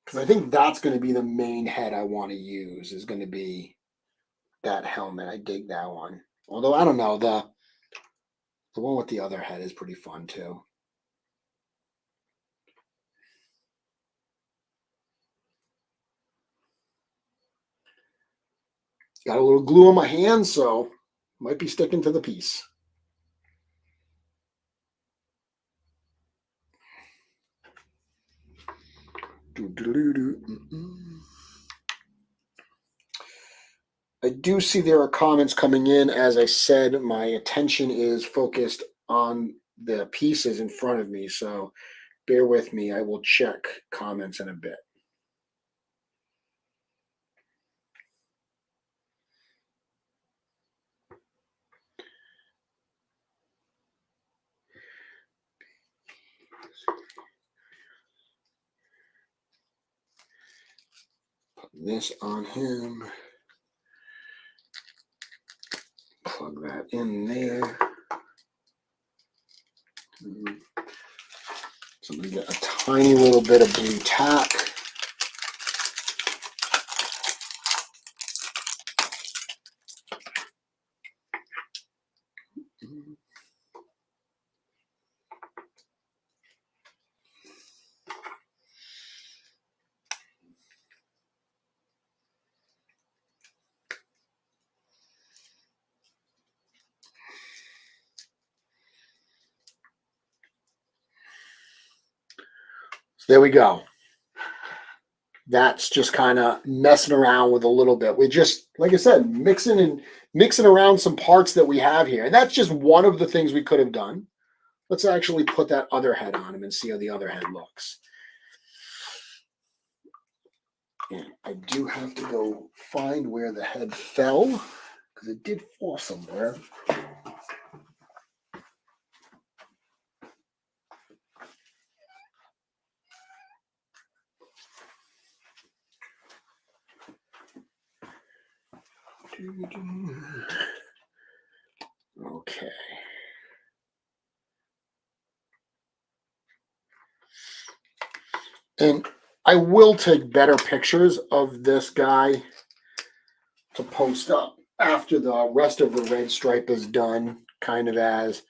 Speaker 1: because I think that's going to be the main head I want to use, is going to be that helmet. I dig that one. Although I don't know, the one with the other head is pretty fun too. Got a little glue on my hand, so might be sticking to the piece. I do see there are comments coming in. As I said, my attention is focused on the pieces in front of me, so bear with me. I will check comments in a bit. Put this on him. Plug that in there. So I'm going to get a tiny little bit of blue tack. So there we go. That's just kind of messing around with a little bit. We just, like I said, mixing around some parts that we have here. And that's just one of the things we could have done. Let's actually put that other head on him and see how the other head looks. And I do have to go find where the head fell, because it did fall somewhere. Okay. And I will take better pictures of this guy to post up after the rest of the red stripe is done, kind of as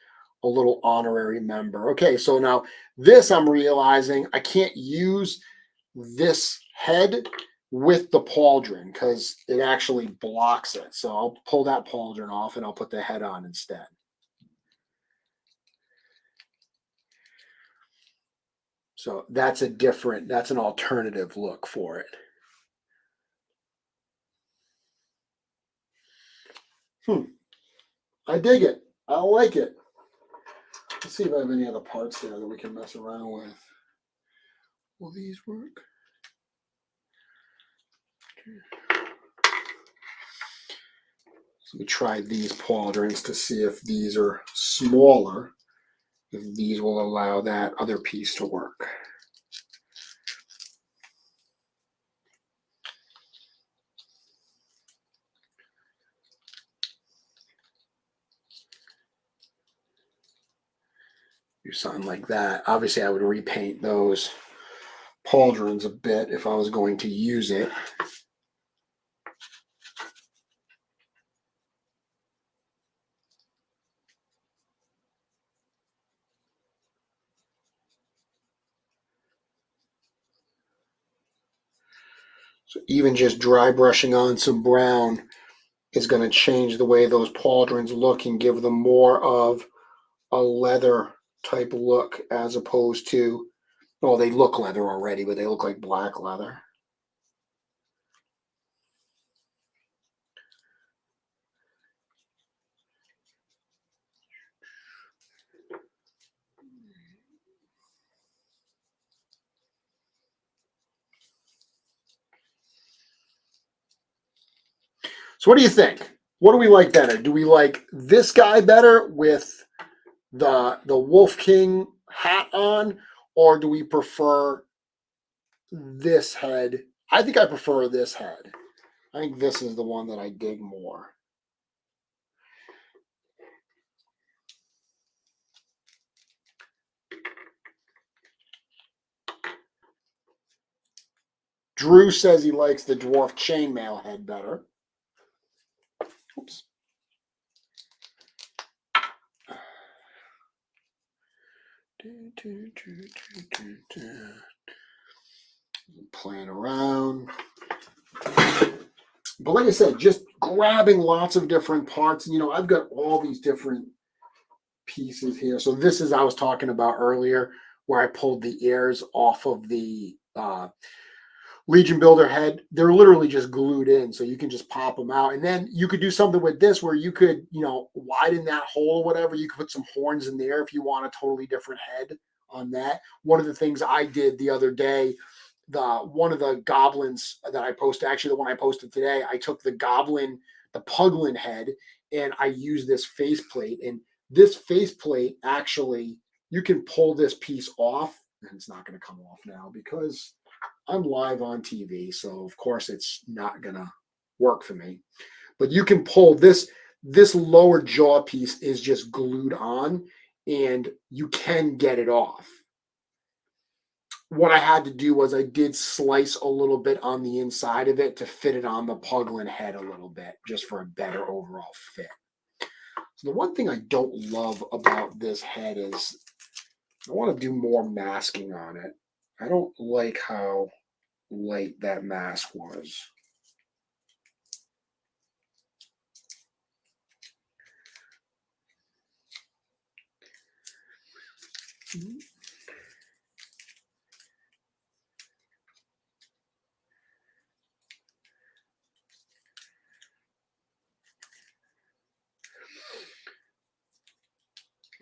Speaker 1: a little honorary member. Okay, so now this I'm realizing I can't use this head with the pauldron because it actually blocks it. So I'll pull that pauldron off and I'll put the head on instead. So that's an alternative look for it. I dig it. I like it. Let's see if I have any other parts there that we can mess around with. Will these work? So we try these pauldrons to see if these are smaller, if these will allow that other piece to work. do something like that. Obviously, I would repaint those pauldrons a bit if I was going to use it. So even just dry brushing on some brown is going to change the way those pauldrons look and give them more of a leather type look as opposed to, well, they look leather already, but they look like black leather. So what do you think? What do we like better? Do we like this guy better with the Wolf King hat on, or do we prefer this head? I think I prefer this head. I think this is the one that I dig more. Drew says he likes the dwarf chainmail head better. Oops. Playing around. But like I said, just grabbing lots of different parts. You know, I've got all these different pieces here. So this is I was talking about earlier, where I pulled the ears off of the Legion Builder head. They're literally just glued in, so you can just pop them out. And then you could do something with this where you could, you know, widen that hole or whatever. You could put some horns in there if you want a totally different head on that. One of the things I did the other day, one of the goblins that I posted, actually the one I posted today, I took the goblin, the puglin head, and I used this faceplate. And this faceplate, actually, you can pull this piece off, and it's not going to come off now because I'm live on TV, so of course it's not gonna work for me. But you can pull this lower jaw piece is just glued on, and you can get it off. What I had to do was I did slice a little bit on the inside of it to fit it on the puglin head a little bit, just for a better overall fit. So the one thing I don't love about this head is I want to do more masking on it. I don't like how light that mask was.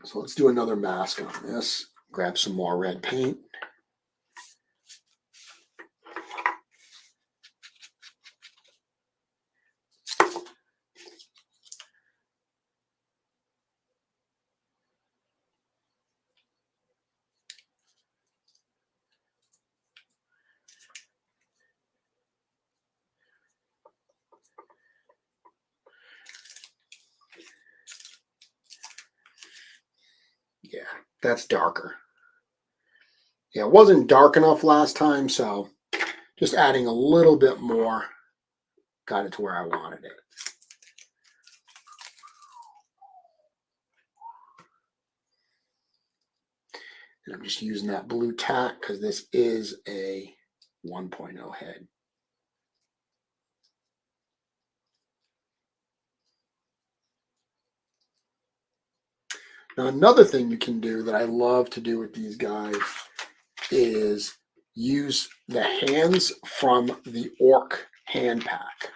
Speaker 1: So let's do another mask on this. Grab some more red paint. Yeah, that's darker. Yeah, it wasn't dark enough last time, so just adding a little bit more got it to where I wanted it. And I'm just using that blue tack because this is a 1.0 head. Now, another thing you can do that I love to do with these guys is use the hands from the orc hand pack.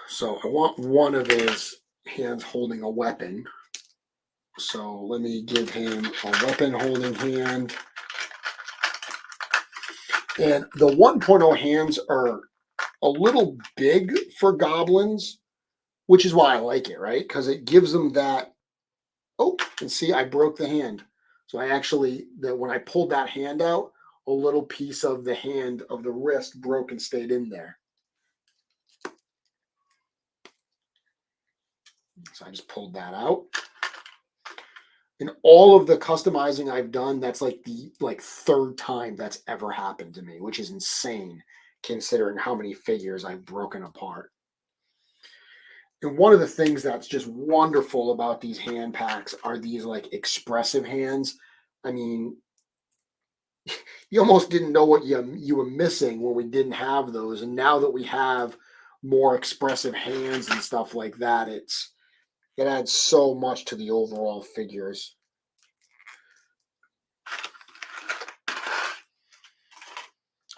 Speaker 1: So I want one of his hands holding a weapon. So let me give him a weapon holding hand. And the 1.0 hands are a little big for goblins, which is why I like it, right? Because it gives them that. Oh, and see, I broke the hand. So I actually, when I pulled that hand out, a little piece of the hand of the wrist broke and stayed in there. So I just pulled that out. And all of the customizing I've done, that's like the third time that's ever happened to me, which is insane considering how many figures I've broken apart. And one of the things that's just wonderful about these hand packs are these like expressive hands. I mean, you almost didn't know what you were missing when we didn't have those. And now that we have more expressive hands and stuff like that, it adds so much to the overall figures.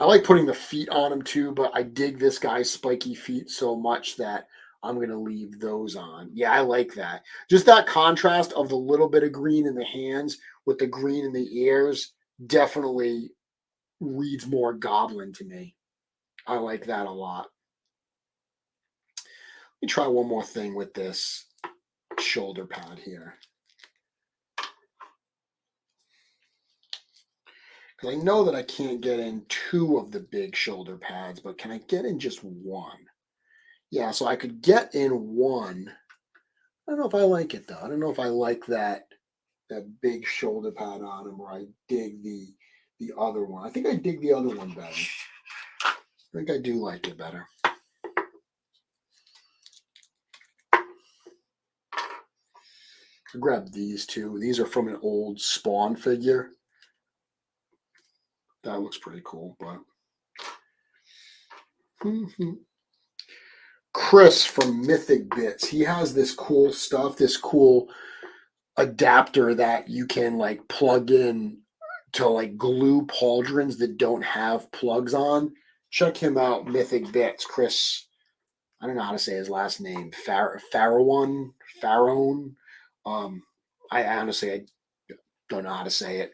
Speaker 1: I like putting the feet on them too, but I dig this guy's spiky feet so much that I'm going to leave those on. Yeah, I like that. Just that contrast of the little bit of green in the hands with the green in the ears definitely reads more goblin to me. I like that a lot. Let me try one more thing with this shoulder pad here. Because I know that I can't get in 2 of the big shoulder pads, but can I get in just 1? Yeah, so I could get in 1. I don't know if I like it though. I don't know if I like that big shoulder pad on him, or I dig the other one. I think I dig the other one better. I think I do like it better. I grabbed these 2. These are from an old Spawn figure. That looks pretty cool, but Chris from Mythic Bits, he has this cool stuff, this cool adapter that you can like plug in to like glue pauldrons that don't have plugs on. Check him out, Mythic Bits. Chris, I don't know how to say his last name. Farone. I honestly I don't know how to say it.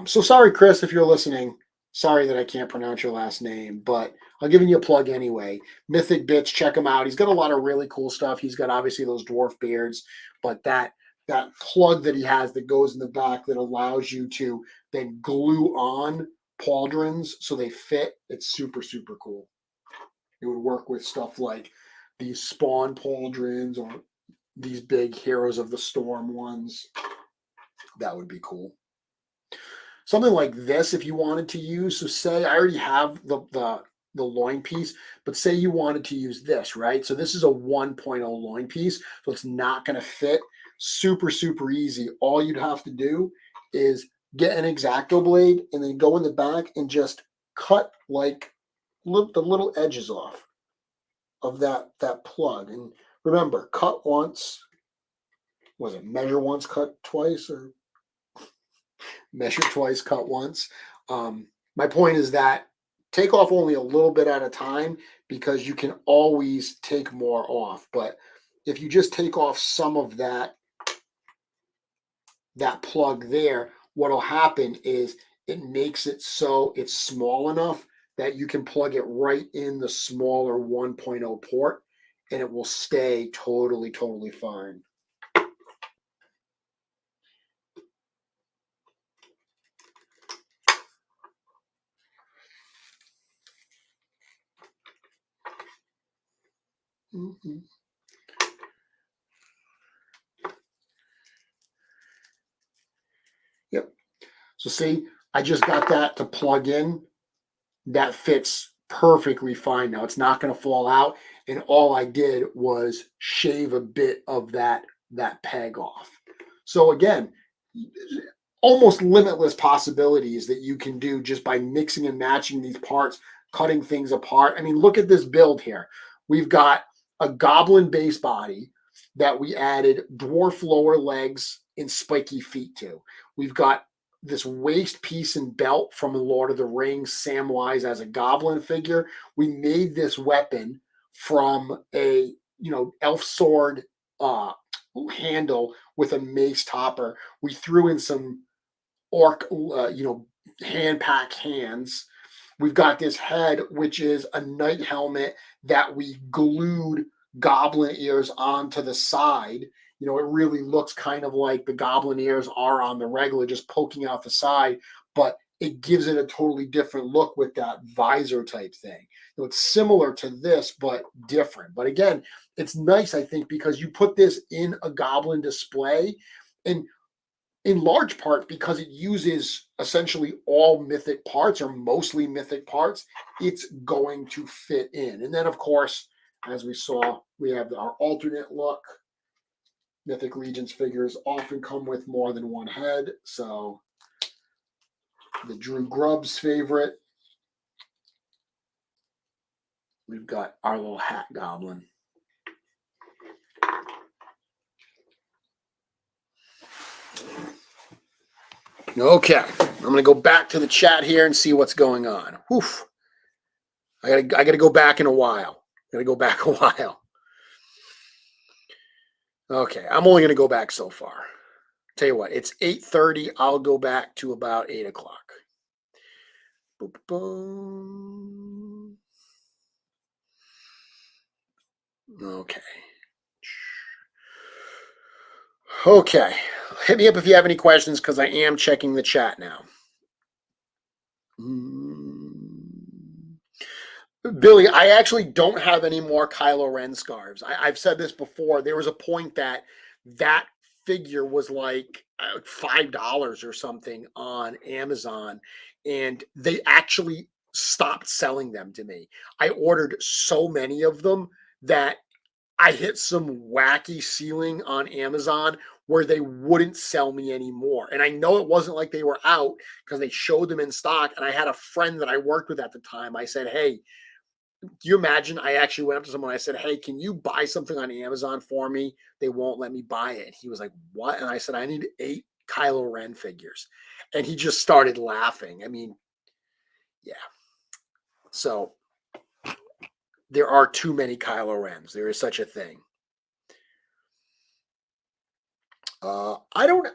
Speaker 1: So sorry, Chris, if you're listening. Sorry that I can't pronounce your last name, but I'll give you a plug anyway. Mythic Bits, check him out. He's got a lot of really cool stuff. He's got obviously those dwarf beards, but that plug that he has that goes in the back that allows you to then glue on pauldrons so they fit. It's super, super cool. It would work with stuff like these Spawn pauldrons or these big Heroes of the Storm ones. That would be cool. Something like this, if you wanted to use, so say I already have the loin piece, but say you wanted to use this, right? So this is a 1.0 loin piece, so it's not going to fit. Super, super easy. All you'd have to do is get an X-Acto blade and then go in the back and just cut like the little edges off of that plug. And remember, cut once. Was it measure once, cut twice, or measure twice, cut once? My point is that take off only a little bit at a time because you can always take more off. But if you just take off some of that plug there, what'll happen is it makes it so it's small enough that you can plug it right in the smaller 1.0 port and it will stay totally, totally fine. Mm-hmm. Yep. So see, I just got that to plug in. That fits perfectly fine now. It's not going to fall out. And all I did was shave a bit of that peg off. So again, almost limitless possibilities that you can do just by mixing and matching these parts, cutting things apart. I mean, look at this build here. We've got a goblin base body that we added dwarf lower legs and spiky feet to. We've got this waist piece and belt from Lord of the Rings, Samwise as a goblin figure. We made this weapon from a elf sword handle with a mace topper. We threw in some orc, hand pack hands. We've got this head, which is a knight helmet that we glued goblin ears onto the side. You know, it really looks kind of like the goblin ears are on the regular, just poking out the side, but it gives it a totally different look with that visor type thing. So it's similar to this, but different. But again, it's nice, I think, because you put this in a goblin display, and in large part because it uses essentially all mythic parts or mostly mythic parts, it's going to fit in. And then, of course, as we saw, we have our alternate look. Mythic Legions figures often come with more than one head. So the Drew Grubbs favorite, we've got our little hat goblin. Okay, I'm going to go back to the chat here and see what's going on. Oof. I gotta go back in a while. Gotta go back a while. Okay, I'm only gonna go back so far. Tell you what, it's 8:30. I'll go back to about 8 o'clock. Boop, boom. Okay. Okay. Hit me up if you have any questions, because I am checking the chat now. Billy, I actually don't have any more Kylo Ren scarves. I've said this before. There was a point that figure was like $5 or something on Amazon, and they actually stopped selling them to me. I ordered so many of them that I hit some wacky ceiling on Amazon where they wouldn't sell me anymore. And I know it wasn't like they were out, because they showed them in stock. And I had a friend that I worked with at the time. I said, hey, do you imagine? I actually went up to someone. I said, hey, can you buy something on Amazon for me? They won't let me buy it. He was like, what? And I said, I need 8 Kylo Ren figures. And he just started laughing. I mean, yeah. So there are too many Kylo Rens. There is such a thing. I don't,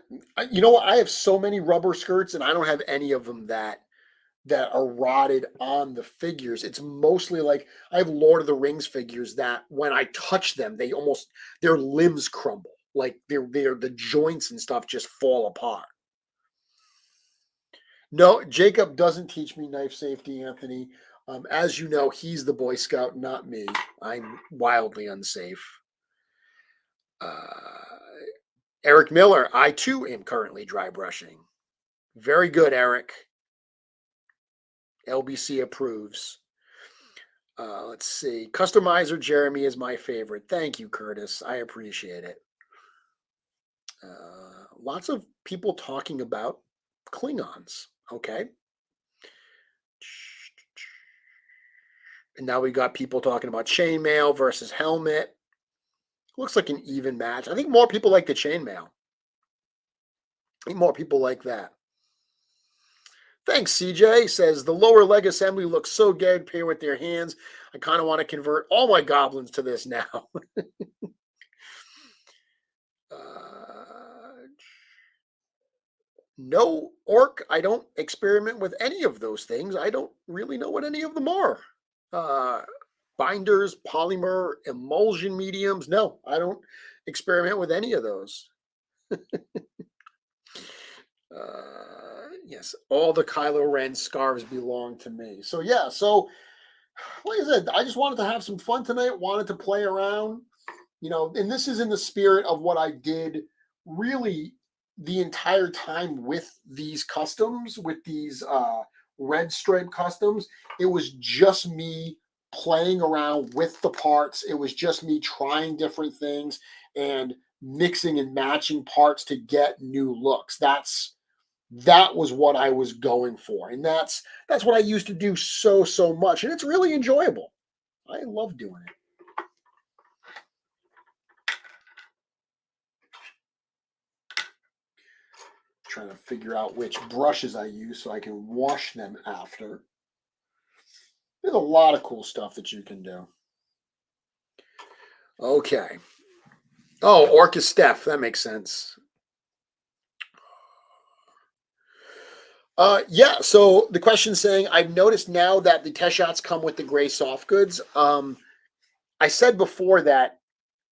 Speaker 1: you know what? I have so many rubber skirts, and I don't have any of them that are rotted on the figures. It's mostly like I have Lord of the Rings figures that when I touch them, their limbs crumble. Like they're the joints and stuff just fall apart. No, Jacob doesn't teach me knife safety, Anthony. As you know, he's the Boy Scout, not me. I'm wildly unsafe. Eric Miller, I too am currently dry brushing. Very good, Eric. LBC approves. Let's see. Customizer Jeremy is my favorite. Thank you, Curtis. I appreciate it. Lots of people talking about Klingons. Okay. And now we got people talking about chainmail versus helmet. Looks like an even match. I think more people like the chainmail. I think more people like that. Thanks, CJ. Says the lower leg assembly looks so good paired with their hands. I kind of want to convert all my goblins to this now. No, Orc, I don't experiment with any of those things. I don't really know what any of them are. Binders, polymer, emulsion mediums. No, I don't experiment with any of those. Yes, all the Kylo Ren scarves belong to me. So yeah, so like I said, I just wanted to have some fun tonight, wanted to play around, you know, and this is in the spirit of what I did really the entire time with these customs, with these red stripe customs. It was just me playing around with the parts. It was just me trying different things and mixing and matching parts to get new looks. That was what I was going for. And that's what I used to do so much. And it's really enjoyable. I love doing it. Trying to figure out which brushes I use so I can wash them after. There's a lot of cool stuff that you can do. Okay. Oh, Orcus Steph. That makes sense. Yeah. So the question saying, I've noticed now that the test shots come with the gray soft goods. I said before that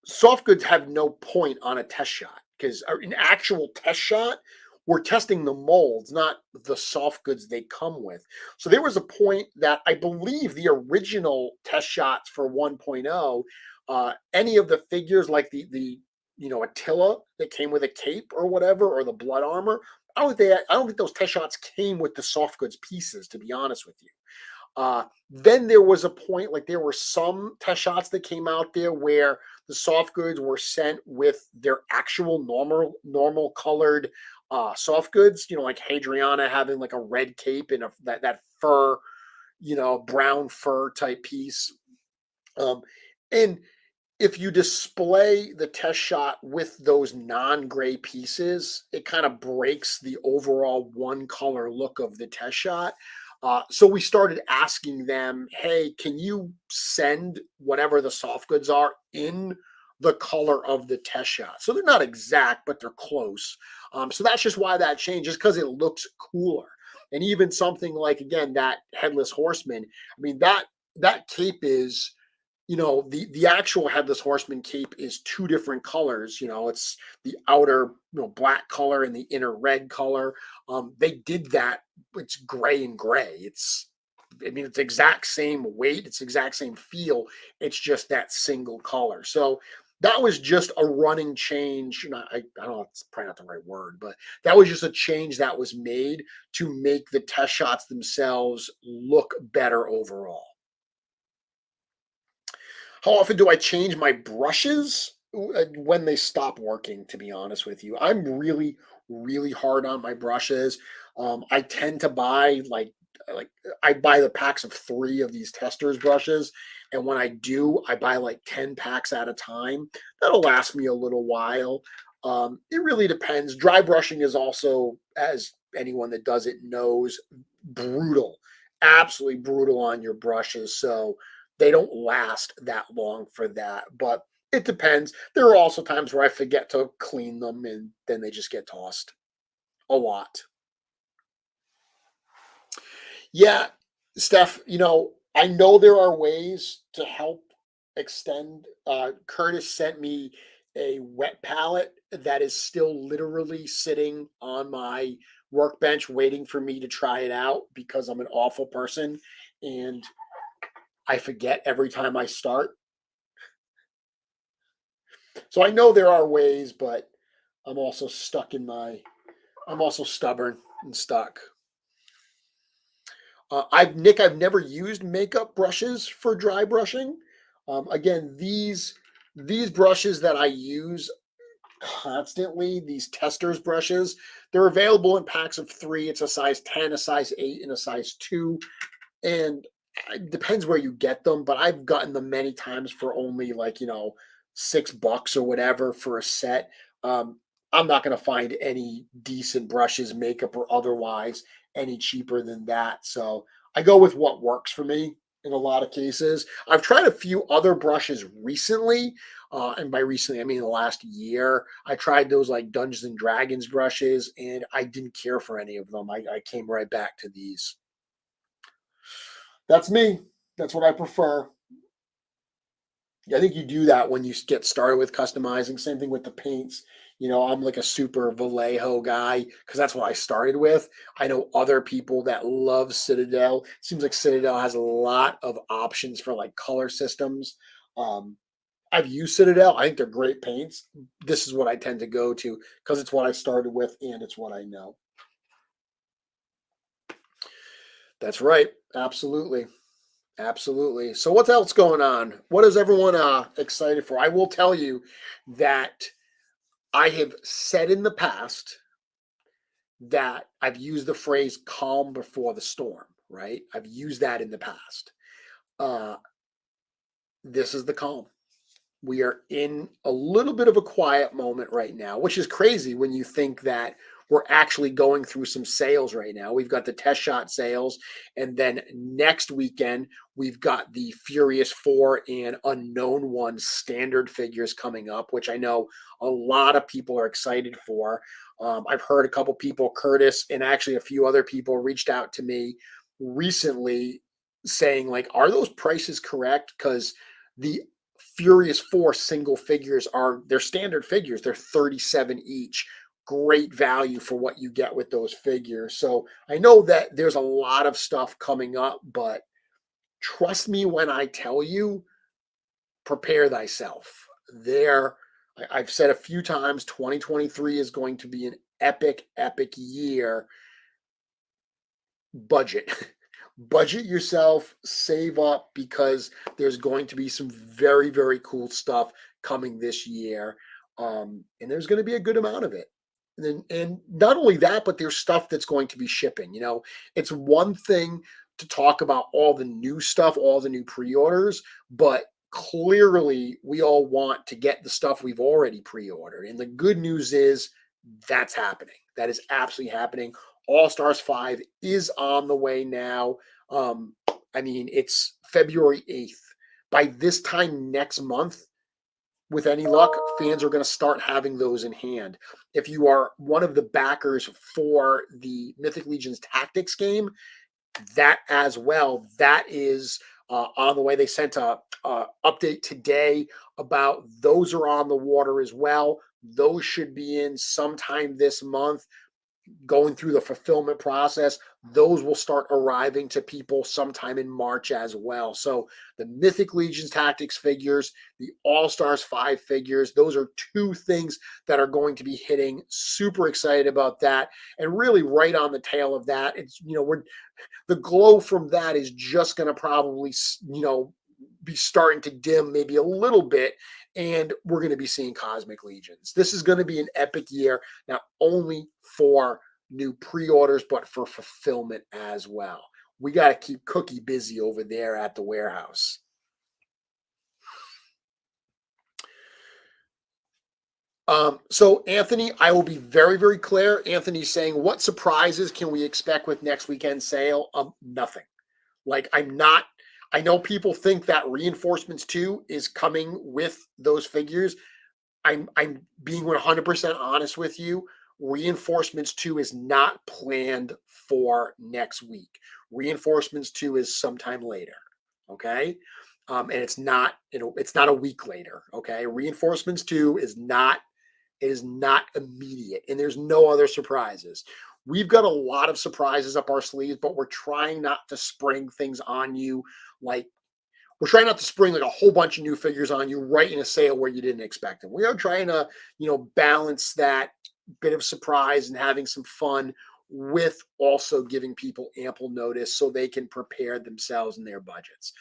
Speaker 1: soft goods have no point on a test shot because an actual test shot, we're testing the molds, not the soft goods they come with. So there was a point that I believe the original test shots for 1.0, any of the figures like the Attila that came with a cape or whatever, or the blood armor. I don't think those test shots came with the soft goods pieces, to be honest with you. Then there was a point, like there were some test shots that came out there where the soft goods were sent with their actual normal colored soft goods. Like Hadriana having like a red cape and that fur, brown fur type piece. And if you display the test shot with those non-gray pieces, it kind of breaks the overall one color look of the test shot. So we started asking them, hey, can you send whatever the soft goods are in the color of the test shot? So they're not exact, but they're close. So that's just why that changed, just because it looks cooler. And even something like, again, that headless horseman, I mean, that cape is, the actual headless horseman cape is two different colors. It's the outer black color and the inner red color. They did that. It's gray and gray. It's exact same weight, it's exact same feel. It's just that single color. So that was just a running change. I don't know, it's probably not the right word, but that was just a change that was made to make the test shots themselves look better overall. How often do I change my brushes? When they stop working, to be honest with you. I'm really, really hard on my brushes. I tend to buy like I buy the packs of 3 of these testers brushes, and when I do, I buy like 10 packs at a time. That'll last me a little while. It really depends. Dry brushing is also, as anyone that does it knows, brutal, absolutely brutal on your brushes. So they don't last that long for that, but it depends. There are also times where I forget to clean them and then they just get tossed a lot. Yeah, Steph, I know there are ways to help extend. Curtis sent me a wet palette that is still literally sitting on my workbench waiting for me to try it out because I'm an awful person and I forget every time I start. So I know there are ways, but I'm also stuck in my. I'm also stubborn and stuck. I've never used makeup brushes for dry brushing. Again, these brushes that I use constantly, these testers brushes, they're available in packs of 3. It's a size 10, a size 8, and a size 2. And it depends where you get them, but I've gotten them many times for only like, $6 or whatever for a set. Um, I'm not going to find any decent brushes, makeup or otherwise, any cheaper than that. So I go with what works for me in a lot of cases. I've tried a few other brushes recently. And by recently, I mean the last year. I tried those like Dungeons and Dragons brushes, and I didn't care for any of them. I came right back to these. That's me. That's what I prefer. I think you do that when you get started with customizing. Same thing with the paints. I'm like a super Vallejo guy because that's what I started with. I know other people that love Citadel. Seems like Citadel has a lot of options for like color systems. Um, I've used Citadel. I think they're great paints. This is what I tend to go to because it's what I started with and it's what I know. That's right. Absolutely. Absolutely. So what's else going on? What is everyone excited for? I will tell you that I have said in the past that I've used the phrase calm before the storm, right? I've used that in the past. Uh, this is the calm. We are in a little bit of a quiet moment right now, which is crazy when you think that we're actually going through some sales right now. We've got the test shot sales, and then next weekend we've got the Furious 4 and Unknown One standard figures coming up, which I know a lot of people are excited for. I've heard a couple people, Curtis and actually a few other people, reached out to me recently saying, like, are those prices correct? Because the Furious 4 single figures they're standard figures. They're 37 each. Great value for what you get with those figures. So I know that there's a lot of stuff coming up, but trust me when I tell you, prepare thyself. I've said a few times, 2023 is going to be an epic, epic year. Budget. Budget yourself, save up, because there's going to be some very, very cool stuff coming this year. And there's going to be a good amount of it. And not only that, but there's stuff that's going to be shipping. It's one thing to talk about all the new stuff, all the new pre-orders, but clearly we all want to get the stuff we've already pre-ordered. And the good news is that's happening. That is absolutely happening. All Stars 5 is on the way now. It's February 8th. By this time next month, with any luck, fans are going to start having those in hand. If you are one of the backers for the Mythic Legions Tactics game, that as well, that is on the way. They sent a update today about those are on the water as well. Those should be in sometime this month. Going through the fulfillment process, those will start arriving to people sometime in March as well. So the Mythic Legions Tactics figures, the All Stars 5 figures, those are two things that are going to be hitting. Super excited about that. And really right on the tail of that, it's, the glow from that is just going to probably, be starting to dim maybe a little bit, and we're going to be seeing Cosmic Legions. This is going to be an epic year, not only for new pre-orders, but for fulfillment as well. We got to keep Cookie busy over there at the warehouse. So Anthony, I will be very, very clear. Anthony's saying, what surprises can we expect with next weekend's sale? Nothing. I know people think that Reinforcements 2 is coming with those figures. I'm being 100% honest with you. Reinforcements 2 is not planned for next week. Reinforcements 2 is sometime later. Okay. And it's not a week later. Okay. Reinforcements 2 is not immediate, and there's no other surprises. We've got a lot of surprises up our sleeves, but we're trying not to spring things on you. We're trying not to spring a whole bunch of new figures on you right in a sale where you didn't expect them. We are trying to, balance that bit of surprise and having some fun with also giving people ample notice so they can prepare themselves and their budgets.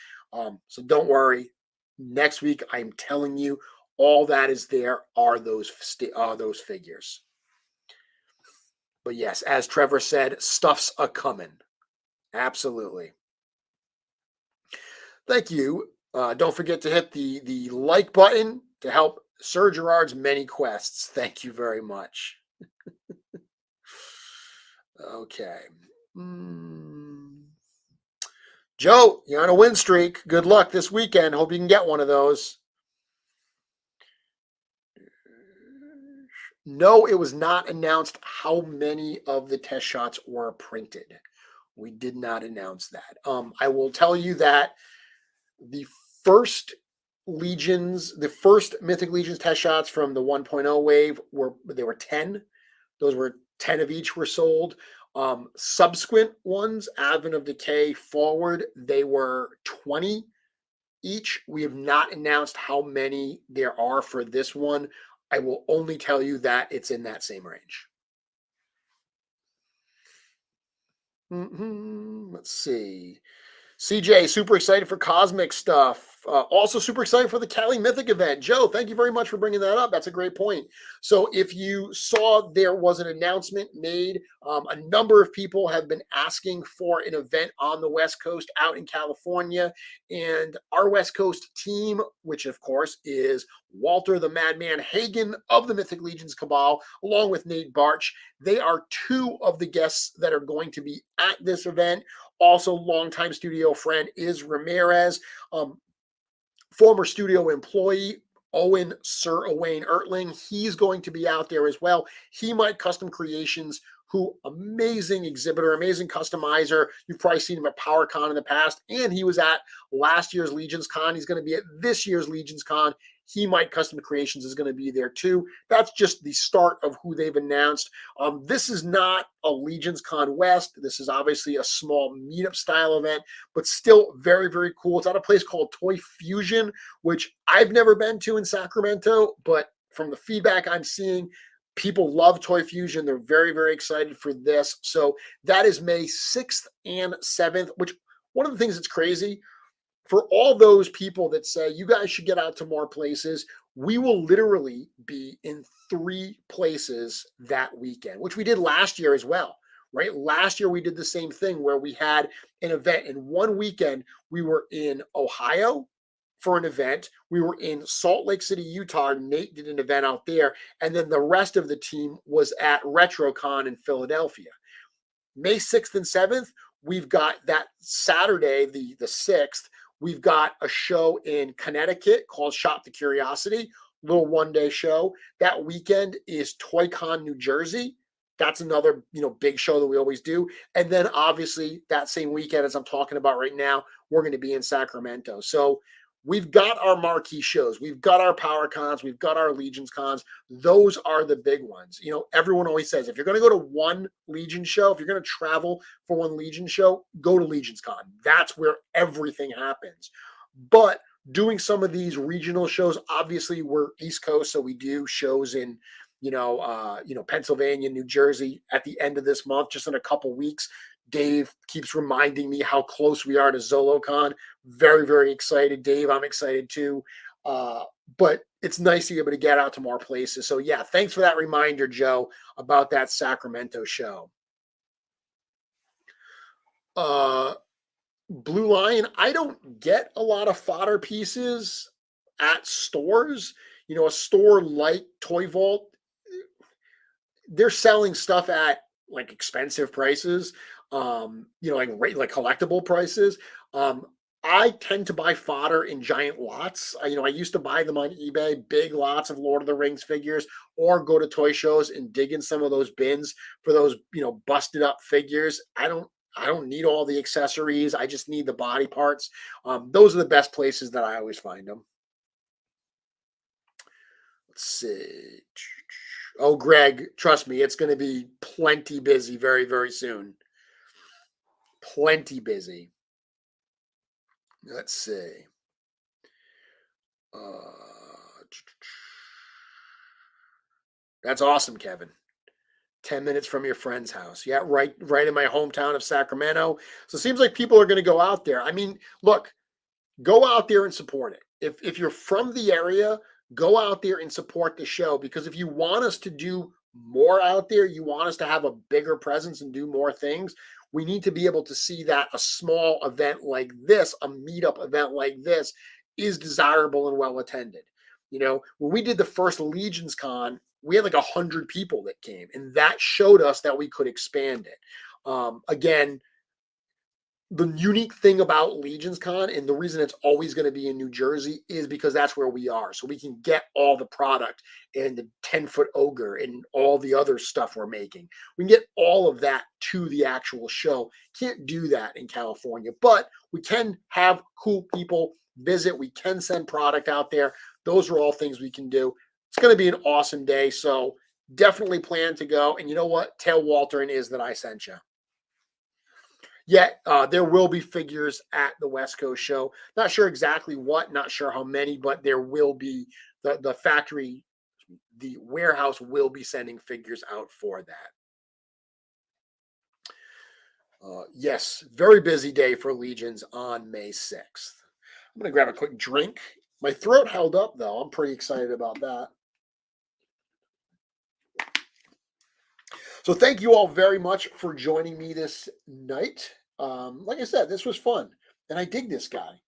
Speaker 1: So don't worry. Next week, I'm telling you, all that is there are those figures. But yes, as Trevor said, stuff's a-coming. Absolutely. Thank you. Don't forget to hit the like button to help Sir Gerard's many quests. Thank you very much. Okay. Joe, you're on a win streak. Good luck this weekend. Hope you can get one of those. No, it was not announced how many of the test shots were printed. We did not announce that. I will tell you that the first Mythic Legions test shots from the 1.0 wave were 10. Those were 10 of each were sold. Subsequent ones, Advent of Decay forward, they were 20 each. We have not announced how many there are for this one. I will only tell you that it's in that same range. Let's see. CJ, super excited for Cosmic stuff. Also super excited for the Cali Mythic event. Joe, thank you very much for bringing that up. That's a great point. So if you saw, there was an announcement made. A number of people have been asking for an event on the West Coast out in California. And our West Coast team, which of course is Walter the Madman Hagen of the Mythic Legions Cabal, along with Nate Barch, they are two of the guests that are going to be at this event. Also, longtime studio friend is Ramirez. Former studio employee Sir Owain Ertling. He's going to be out there as well. He Might Custom Creations, who amazing exhibitor, amazing customizer. You've probably seen him at PowerCon in the past, and he was at last year's Legions Con. He's going to be at this year's Legions Con. He Might Custom Creations is going to be there too. That's just the start of who they've announced. This is not a Legions Con West. This is obviously a small meetup style event, but still very, very cool. It's at a place called Toy Fusion, which I've never been to in Sacramento, but from the feedback I'm seeing, people love Toy Fusion. They're very, very excited for this. So that is May 6th and 7th, which one of the things that's crazy, for all those people that say you guys should get out to more places, we will literally be in 3 places that weekend, which we did last year as well, right? Last year we did the same thing where we had an event in one weekend. We were in Ohio for an event. We were in Salt Lake City, Utah. Nate did an event out there. And then the rest of the team was at RetroCon in Philadelphia. May 6th and 7th, we've got that Saturday, the 6th, we've got a show in Connecticut called Shop the Curiosity, little one-day show. That weekend is ToyCon New Jersey. That's another, big show that we always do. And then obviously that same weekend, as I'm talking about right now, we're going to be in Sacramento. So we've got our marquee shows. We've got our Power Cons. We've got our Legions Cons. Those are the big ones. Everyone always says, if you're going to go to one Legion show, if you're going to travel for one Legion show, go to Legions Con. That's where everything happens. But doing some of these regional shows, obviously we're East Coast, so we do shows in, Pennsylvania, New Jersey at the end of this month, just in a couple weeks. Dave keeps reminding me how close we are to ZoloCon. Very, very excited. Dave, I'm excited too. But it's nice to be able to get out to more places. So yeah, thanks for that reminder, Joe, about that Sacramento show. Blue Lion, I don't get a lot of fodder pieces at stores. A store like Toy Vault, they're selling stuff at like expensive prices. Like collectible prices. I tend to buy fodder in giant lots. I used to buy them on eBay, big lots of Lord of the Rings figures, or go to toy shows and dig in some of those bins for those, busted up figures. I don't need all the accessories. I just need the body parts. Those are the best places that I always find them. Let's see. Oh, Greg, trust me, it's going to be plenty busy very, very soon. Plenty busy. Let's see. That's awesome, Kevin. 10 minutes from your friend's house. Yeah, right in my hometown of Sacramento. So it seems like people are going to go out there. I mean, look, go out there and support it. If you're from the area, go out there and support the show, because if you want us to do more out there, you want us to have a bigger presence and do more things, we need to be able to see that a small event like this, a meetup event like this, is desirable and well attended. When we did the first Legions Con, we had like 100 people that came, and that showed us that we could expand it. Again, the unique thing about Legions Con, and the reason it's always going to be in New Jersey, is because that's where we are. So we can get all the product and the 10-foot ogre and all the other stuff we're making. We can get all of that to the actual show. Can't do that in California, but we can have cool people visit. We can send product out there. Those are all things we can do. It's going to be an awesome day. So definitely plan to go. And you know what? Tell Walter and Iz that I sent you. Yeah, there will be figures at the West Coast show. Not sure exactly what, not sure how many, but there will be the factory, the warehouse will be sending figures out for that. Yes, very busy day for Legions on May 6th. I'm going to grab a quick drink. My throat held up, though. I'm pretty excited about that. So thank you all very much for joining me this night. Like I said, this was fun, and I dig this guy.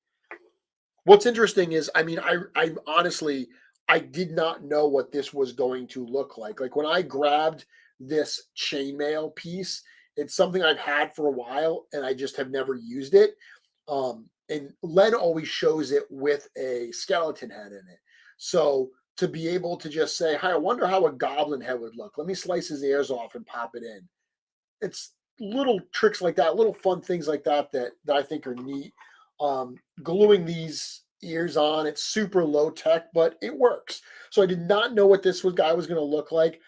Speaker 1: What's interesting is, I mean, I honestly, I did not know what this was going to look like. Like when I grabbed this chainmail piece, it's something I've had for a while, and I just have never used it. And Len always shows it with a skeleton head in it. So to be able to just say, "Hi, I wonder how a goblin head would look. Let me slice his ears off and pop it in." It's little tricks like that, little fun things like that that I think are neat. Gluing these ears on, it's super low tech, but it works. So I did not know what guy was going to look like.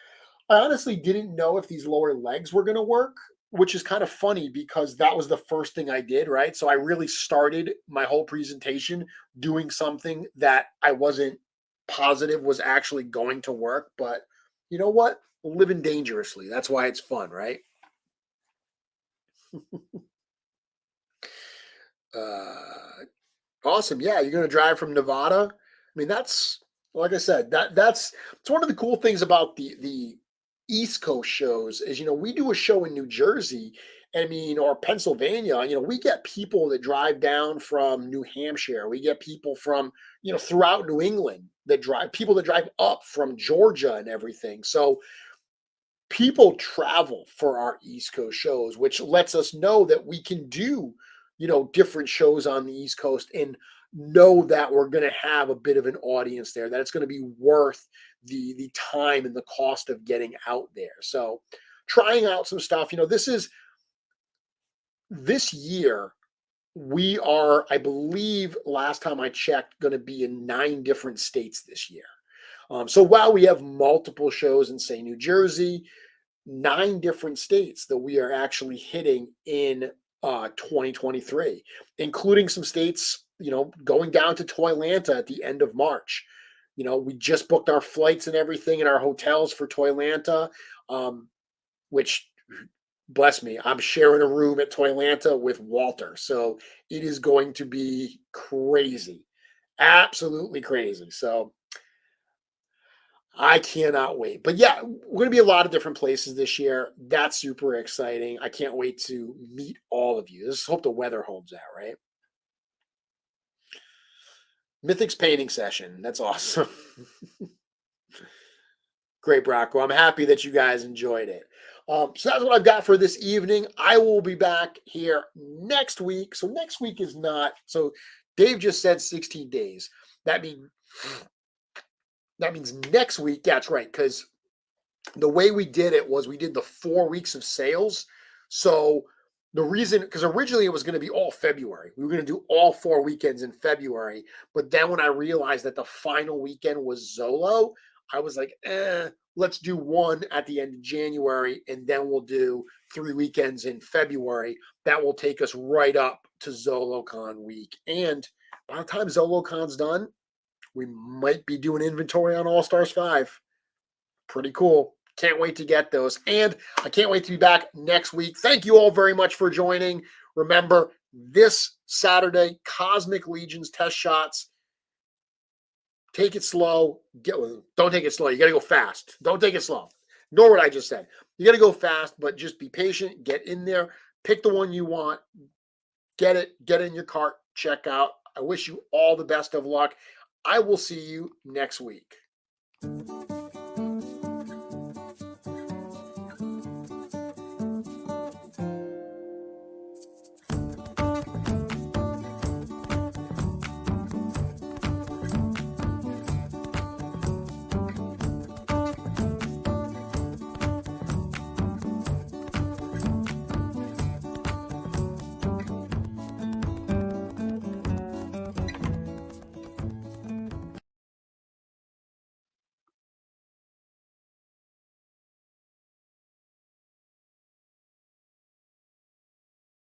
Speaker 1: I honestly didn't know if these lower legs were going to work, which is kind of funny because that was the first thing I did, right? So I really started my whole presentation doing something that I wasn't positive was actually going to work. But you know what? Living dangerously. That's why it's fun, right? Awesome. Yeah, you're going to drive from Nevada. I mean, that's like I said, that's it's one of the cool things about the East Coast shows is, we do a show in New Jersey, I mean, or Pennsylvania. We get people that drive down from New Hampshire. We get people from, throughout New England people that drive up from Georgia and everything. So people travel for our East Coast shows, which lets us know that we can do, different shows on the East Coast and know that we're going to have a bit of an audience there, that it's going to be worth the time and the cost of getting out there. So trying out some stuff, this year, we are, I believe, last time I checked, going to be in 9 different states this year. So while we have multiple shows in, say, New Jersey, 9 different states that we are actually hitting in 2023, including some states, going down to Toylanta at the end of March. We just booked our flights and everything and our hotels for Toylanta, which, bless me, I'm sharing a room at Toylanta with Walter. So it is going to be crazy, absolutely crazy. So I cannot wait. But yeah, we're going to be a lot of different places this year. That's super exciting. I can't wait to meet all of you. Just hope the weather holds out, right? Mythic's painting session. That's awesome. Great, Brocco. I'm happy that you guys enjoyed it. So that's what I've got for this evening. I will be back here next week. So next week is not. So Dave just said 16 days. That means next week. That's right, because the way we did it was we did the 4 weeks of sales. So the reason, because originally it was going to be all February. We were going to do all 4 weekends in February. But then when I realized that the final weekend was Zolo, I was like, let's do one at the end of January, and then we'll do 3 weekends in February. That will take us right up to ZoloCon week. And by the time ZoloCon's done, we might be doing inventory on All Stars 5. Pretty cool. Can't wait to get those. And I can't wait to be back next week. Thank you all very much for joining. Remember, this Saturday, Cosmic Legions test shots. Take it slow. Don't take it slow. You got to go fast. Don't take it slow. Ignore what I just said. You got to go fast, but just be patient. Get in there. Pick the one you want. Get it. Get in your cart. Check out. I wish you all the best of luck. I will see you next week.